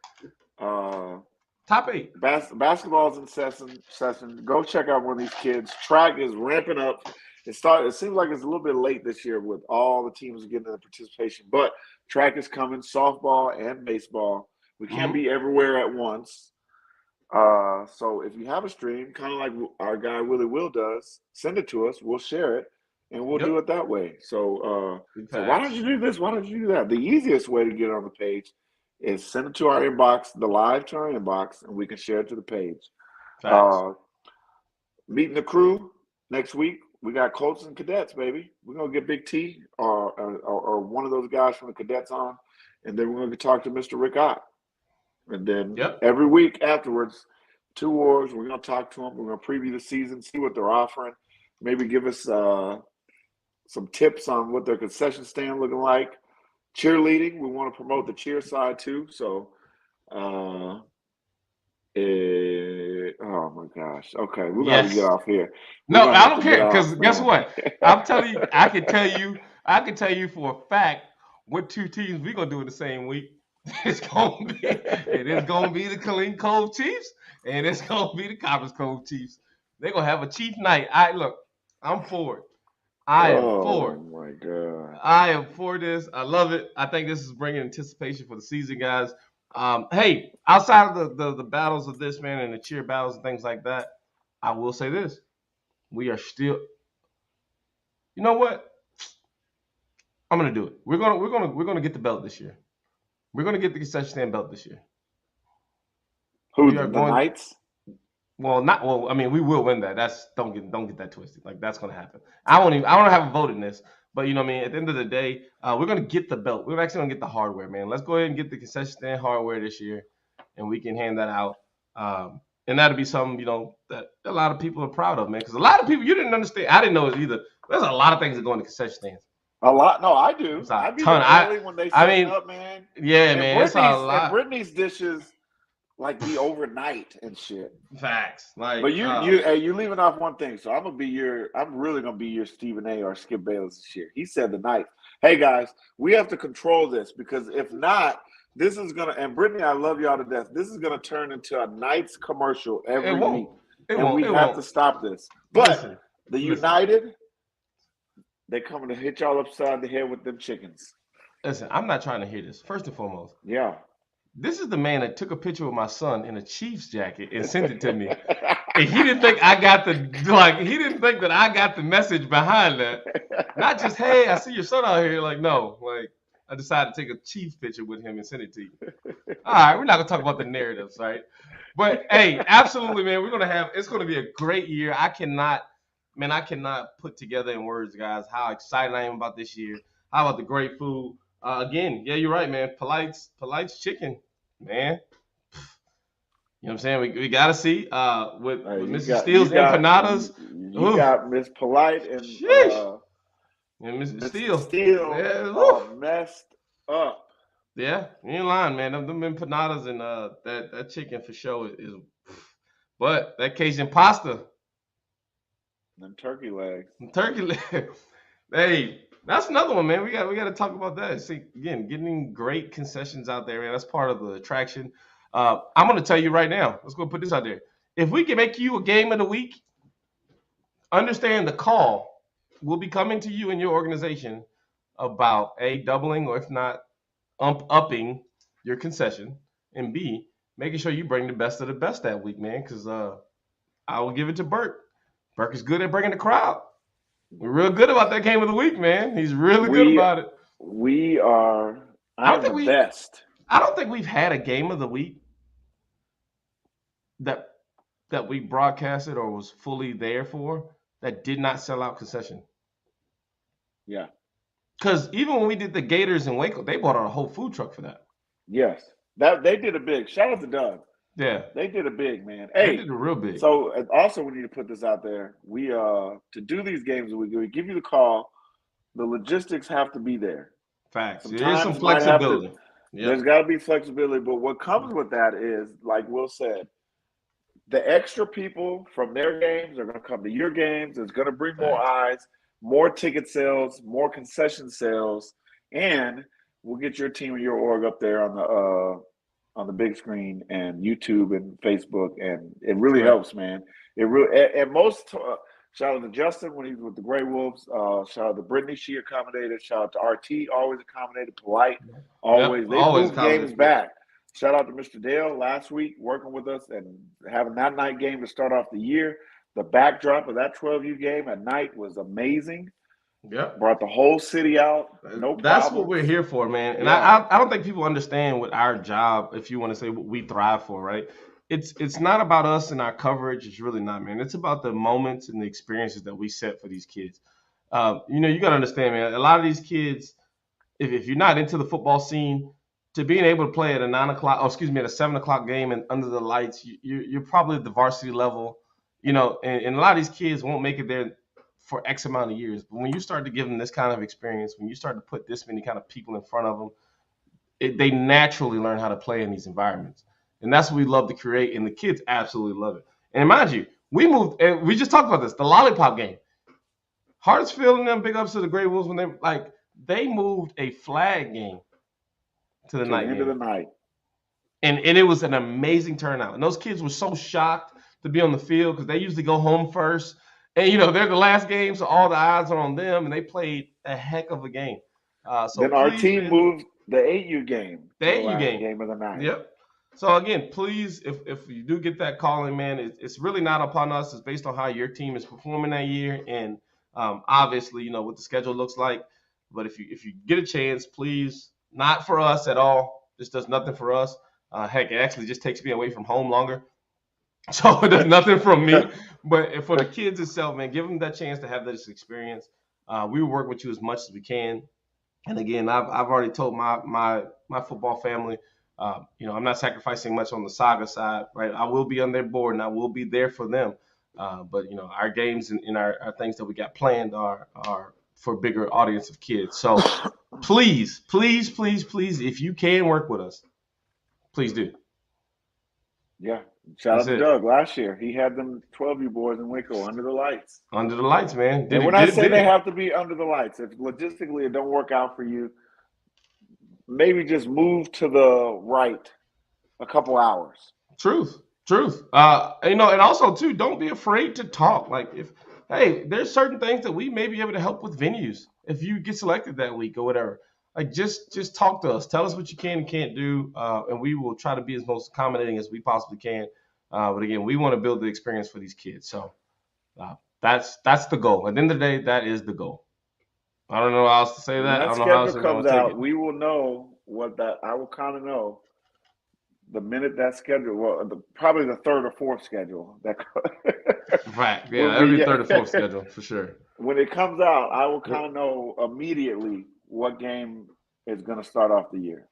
Uh, Top 8. Basketball's in session. Go check out one of these kids. Track is ramping up. It seems like it's a little bit late this year with all the teams getting the participation, but track is coming. Softball and baseball. We can't Mm-hmm. be everywhere at once. So if you have a stream, kind of like our guy Willie Will does, send it to us. We'll share it, and we'll do Yep. it that way. So why don't you Facts. do this? Why don't you do that? The easiest way to get on the page is send it to our inbox, the live to our inbox, and we can share it to the page. Facts. Uh, Meeting the crew next week. We got Colts and cadets, baby. We're gonna get Big T or one of those guys from the cadets on, and then we're gonna talk to Mr. Rick Ott. And then Yep. every week afterwards, 2 Wars, we're going to talk to them. We're going to preview the season, see what they're offering, maybe give us some tips on what their concession stand looking like. Cheerleading, we want to promote the cheer side too. So, oh my gosh. Okay, we're going to have to get Yes. off here. We're No, going to I have don't to get care. off, Because guess man. what? I'm telling you, I can tell you for a fact what 2 teams we gonna do in the same week. It is gonna be the Killeen Cove Chiefs, and it's gonna be the Coppers Cove Chiefs. They're gonna have a Chief night. I'm for it. I am for Oh it. my God. I am for this. I love it. I think this is bringing anticipation for the season, guys. Hey, outside of the battles of this, man, and the cheer battles and things like that, I will say this: we are still. You know what? I'm gonna do it. We're gonna get the belt this year. We're gonna get the concession stand belt this year. Who, We are the going. Knights? Well, not well. I mean, we will win that. That's don't get that twisted. Like that's gonna happen. I don't have a vote in this, but you know what I mean. At the end of the day, we're gonna get the belt. We're actually gonna get the hardware, man. Let's go ahead and get the concession stand hardware this year, and we can hand that out. And that'll be something that a lot of people are proud of, man. Because a lot of people you didn't understand. I didn't know it either. There's a lot of things that go in the concession stands. A lot. No, I do. It's a I be ton. there early when they I setting mean, up, man. yeah, And man, it's a lot. Brittany's dishes like be overnight and shit. Facts. Like, But you leaving off one thing. So I'm really gonna be your Stephen A. or Skip Bayless this year. He said tonight, hey guys, we have to control this because if not, this is gonna and Brittany, I love y'all to death. This is gonna turn into a Knights commercial it every week. won't. It And won't. we It have to won't. stop this. But Listen. the Listen. United, they coming to hit y'all upside the head with them chickens. Listen. I'm not trying to hear this. First and foremost, Yeah. this is the man that took a picture with my son in a Chiefs jacket and sent it to me. And he didn't think I got he didn't think that I got the message behind that. Not just, hey, I see your son out here. Like, no, like I decided to take a Chiefs picture with him and send it to you. All right, we're not gonna talk about the narratives, right? But hey, absolutely, man, it's gonna be a great year. I cannot put together in words, guys, how excited I am about this year. How about the great food? Again, yeah, you're right, man. Polite's chicken, man. You know what I'm saying? We got to see with You Mrs. got you Steele's got empanadas. you Ooh, got Miss Polite sheesh. And Mrs. Mrs. Steele. Steele Yeah, all woof. messed up. Yeah, you ain't lying, man. Them empanadas and that chicken for sure is. But that Cajun pasta, Them turkey legs. turkey leg. Hey, that's another one, man. We got to talk about that. See, again, getting great concessions out there, man. That's part of the attraction. I'm gonna tell you right now. Let's go put this out there. If we can make you a game of the week, understand the call will be coming to you and your organization about A, doubling or if not upping your concession, and B, making sure you bring the best of the best that week, man. Because I will give it to Burke. Burke is good at bringing the crowd. We're real good about that game of the week, man. He's really good We about it. we are. I I don't am the think we best. I don't think we've had a game of the week that that we broadcasted or was fully there for that did not sell out concession. Yeah. Because even when we did the Gators in Waco, they bought out a whole food truck for that. Yes. That they did a big shout out to Doug. Yeah, They did a big, man. they Hey, did it real big. so also we need to put this out there. We to do these games, we give you the call. The logistics have to be there. Facts. There is some Sometimes you might have to. flexibility. There's Yep. got to be flexibility, but what comes with that is, like Will said, the extra people from their games are going to come to your games. It's going to bring more Facts. eyes, more ticket sales, more concession sales, and we'll get your team and your org up there on the big screen and YouTube and Facebook, and it really Correct. helps, man. It really and most. Shout out to Justin when he was with the Grey Wolves. Shout out to Brittany, she accommodated. Shout out to RT, always accommodated, polite, Yep. always. They Always moved games accommodating. Yep. back. Shout out to Mr. Dale last week working with us and having that night game to start off the year. The backdrop of that 12U game at night was amazing. Yep. Brought the whole city out, no That's what we're problems. here for, man. And Yeah, I don't think people understand what our job, if you want to say what we thrive for, right? It's not about us and our coverage. It's really not, man. It's about the moments and the experiences that we set for these kids. You got to understand, man. A lot of these kids, if you're not into the football scene, to being able to play at a 9 o'clock, oh, excuse me, at a 7 o'clock game and under the lights, you're probably at the varsity level, and a lot of these kids won't make it there for X amount of years. But when you start to give them this kind of experience, when you start to put this many kind of people in front of them, they naturally learn how to play in these environments. And that's what we love to create, and the kids absolutely love it. And mind you, we moved, and we just talked about this, the lollipop game. Hartsfield and them big ups to the Grey Wolves when they moved a flag game to the to the night end of game. the night. And it was an amazing turnout. And those kids were so shocked to be on the field because they usually go home first. And they're the last game, so all the eyes are on them, and they played a heck of a game. So Then our please, team man, moved the 8U game the to the AU last game. game of the night. Yep. So again, please, if you do get that calling, man, it's really not upon us. It's based on how your team is performing that year, and obviously, what the schedule looks like. But if you get a chance, please, not for us at all. This does nothing for us. Heck, it actually just takes me away from home longer. So it does nothing from me. But for the kids itself, man, give them that chance to have this experience. We will work with you as much as we can. And again, I've already told my football family, I'm not sacrificing much on the Saga side, right? I will be on their board and I will be there for them. But our games and our things that we got planned are for a bigger audience of kids. So please, please, please, please, if you can work with us, please do. Yeah. Shout That's out to it. Doug last year. He had them 12U boys in Waco under the lights. Under the lights, man. Did And when it I did it say they big. have to be under the lights, if logistically it don't work out for you, maybe just move to the right a couple hours. Truth, truth. And also too, don't be afraid to talk. Like hey, there's certain things that we may be able to help with venues if you get selected that week or whatever. Like just talk to us. Tell us what you can and can't do, and we will try to be as most accommodating as we possibly can. But again, we want to build the experience for these kids. So that's the goal. At the end of the day, that is the goal. I don't know how else to say When that. I that don't know how schedule else I comes want to take out, it. we will know what that. I will kind of know the minute that schedule. Well, probably the third or fourth schedule that Right. Yeah, will that'll be be. third or fourth schedule for sure. When it comes out, I will Yep. kind of know immediately what game is going to start off the year.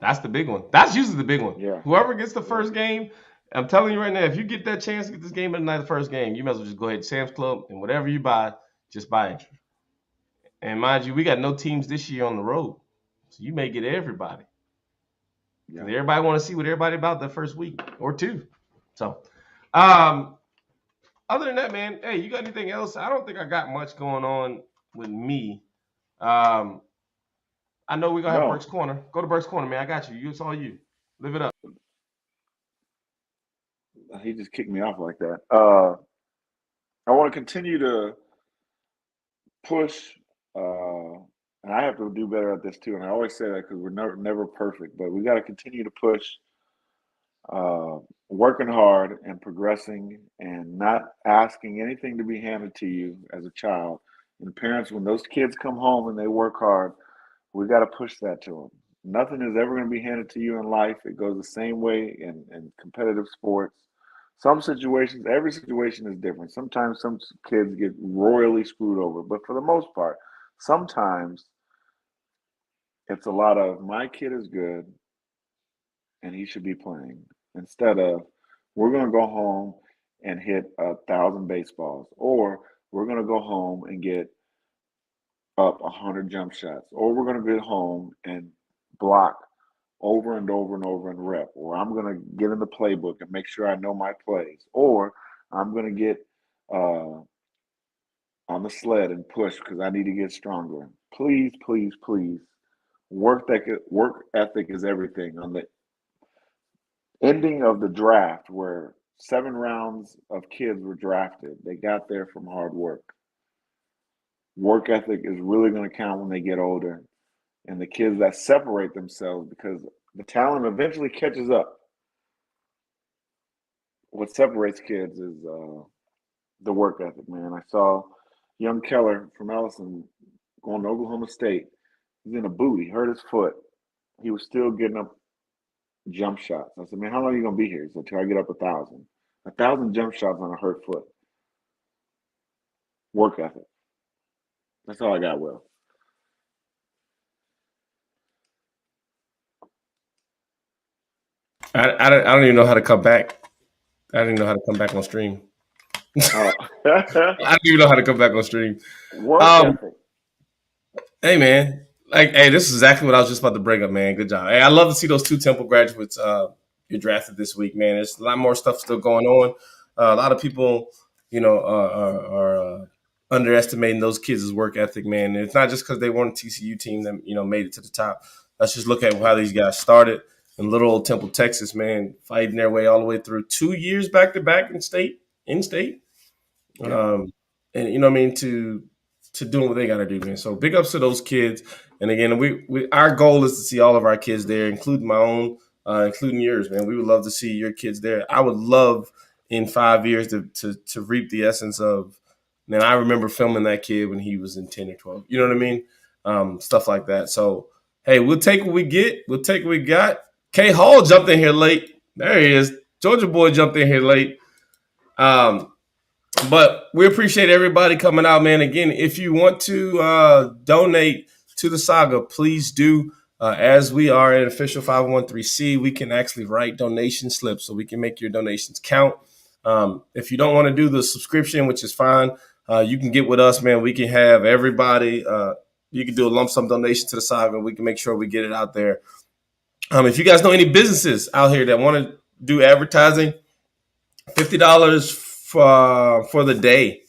That's the big one. That's usually the big one. Yeah, Whoever gets the yeah, first game, I'm telling you right now, if you get that chance to get this game in the night, the first game, you might as well just go ahead to Sam's Club and whatever you buy, just buy extra. And mind you, we got no teams this year on the road, so you may get everybody because yeah. everybody want to see what everybody about the first week or two. So, um, other than that, man, hey, you got anything else? I don't think I got much going on with me. Um, I know we're gonna have Burke's No, Corner. Go to Burke's Corner, man. I got you. It's all you. Live it up. he just kicked me off like that. I want to continue to push, and I have to do better at this too. And I always say that because we're never perfect, but we got to continue to push, uh, working hard and progressing, and not asking anything to be handed to you as a child. And parents, when those kids come home and they work hard, we got to push that to them. Nothing is ever going to be handed to you in life. It goes the same way in competitive sports. Some situations, every situation is different. Sometimes some kids get royally screwed over, but for the most part, sometimes it's a lot of my kid is good and he should be playing instead of we're going to go home and hit 1,000 baseballs, or we're going to go home and get up 100 jump shots, or we're going to get home and block over and over and over and rep, or I'm going to get in the playbook and make sure I know my plays, or I'm going to get uh, on the sled and push because I need to get stronger. Please, please, please, work ethic is everything. On the ending of the draft, where 7 rounds of kids were drafted, they got there from hard work. Work ethic is really going to count when they get older, and the kids that separate themselves because the talent eventually catches up. What separates kids is the work ethic, man. I saw young Keller from Ellison going to Oklahoma State. He's in a boot. He hurt his foot. He was still getting up jump shots. I said, man, how long are you going to be here? He said, till I get up 1,000. 1,000 jump shots on a hurt foot. Work ethic. That's all I got, Will. I don't even know how to come back. I don't even know how to come back on stream. Oh. I don't even know how to come back on stream. Work Um, ethic. Hey man, like hey, this is exactly what I was just about to bring up, man. Good job. Hey, I love to see those 2 Temple graduates get drafted this week, man. There's a lot more stuff still going on. A lot of people, are underestimating those kids' work ethic, man. And it's not just because they won a TCU team that made it to the top. Let's just look at how these guys started in little old Temple, Texas, man, fighting their way all the way through 2 years back to back in state. Yeah. And you know what I mean, to doing what they got to do, man. So big ups to those kids. And again, we our goal is to see all of our kids there, including my own, including yours, man. We would love to see your kids there. I would love in 5 years to reap the essence of. Man, I remember filming that kid when he was in 10 or 12. You know what I mean? Stuff like that. So hey, we'll take what we get. We'll take what we got. K Hall jumped in here late. There he is. Georgia boy jumped in here late. But we appreciate everybody coming out, man. Again, if you want to donate to the saga, please do. As we are an official 501c, we can actually write donation slips so we can make your donations count. If you don't want to do the subscription, which is fine, you can get with us, man. We can have everybody. You can do a lump sum donation to the saga. We can make sure we get it out there. If you guys know any businesses out here that want to do advertising, $50 for the day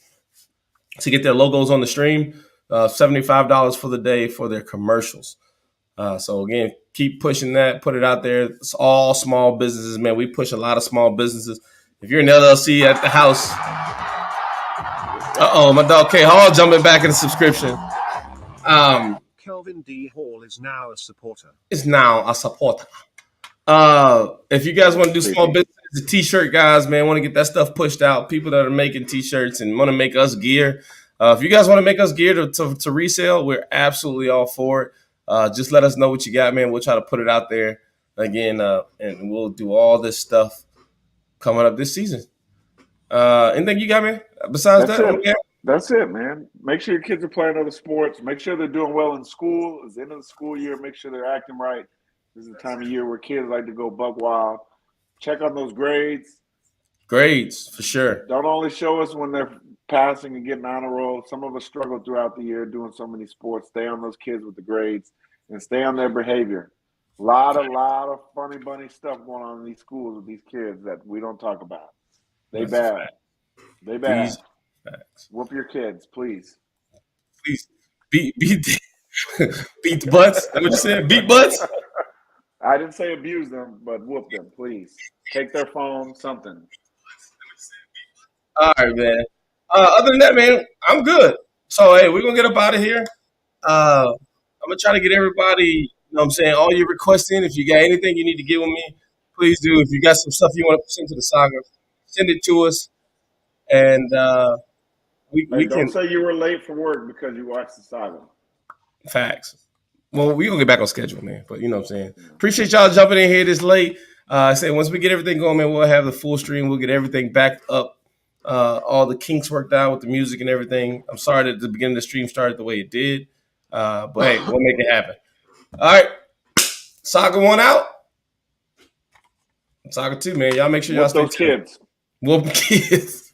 to get their logos on the stream, $75 for the day for their commercials. So again, keep pushing that, put it out there. It's all small businesses, man. We push a lot of small businesses. If you're an LLC at the house, my dog K Hall jumping back in the subscription. Kelvin D. Hall is now a supporter. Is now a supporter. If you guys want to do small business, the t-shirt guys, man, want to get that stuff pushed out. People that are making t-shirts and want to make us gear. If you guys want to make us gear to resale, we're absolutely all for it. Just let us know what you got, man. We'll try to put it out there again, and we'll do all this stuff coming up this season. Anything you got, man? Besides That's it, man. Make sure your kids are playing other sports. Make sure they're doing well in school. It's the end of the school year. Make sure they're acting right. This is the time of year where kids like to go buck wild. Check on those grades. Grades, for sure. Don't only show us when they're passing and getting on a roll. Some of us struggle throughout the year doing so many sports. Stay on those kids with the grades and stay on their behavior. A lot of funny bunny stuff going on in these schools with these kids that we don't talk about. They bad. They bad. Whoop your kids, please. Please beat beat the butts. Is that what you said? Beat butts? I didn't say abuse them, but whoop them, please. Take their phone, something. All right, man. Other than that, man, I'm good. So, hey, we're going to get up out of here. I'm going to try to get everybody, you know what I'm saying, all your requests in. If you got anything you need to get with me, please do. If you got some stuff you want to send to the saga, send it to us. And we don't can. Say you were late for work because you watched the saga. Facts. Well, we're going to get back on schedule, man. But you know what I'm saying. Appreciate y'all jumping in here this late. I say once we get everything going, man, we'll have the full stream. We'll get everything backed up. All the kinks worked out with the music and everything. I'm sorry that the beginning of the stream started the way it did. But hey, we'll make it happen. All right. Saga 1 out. Saga 2, man. Y'all make sure y'all With stay those tuned. kids. Whoop kids.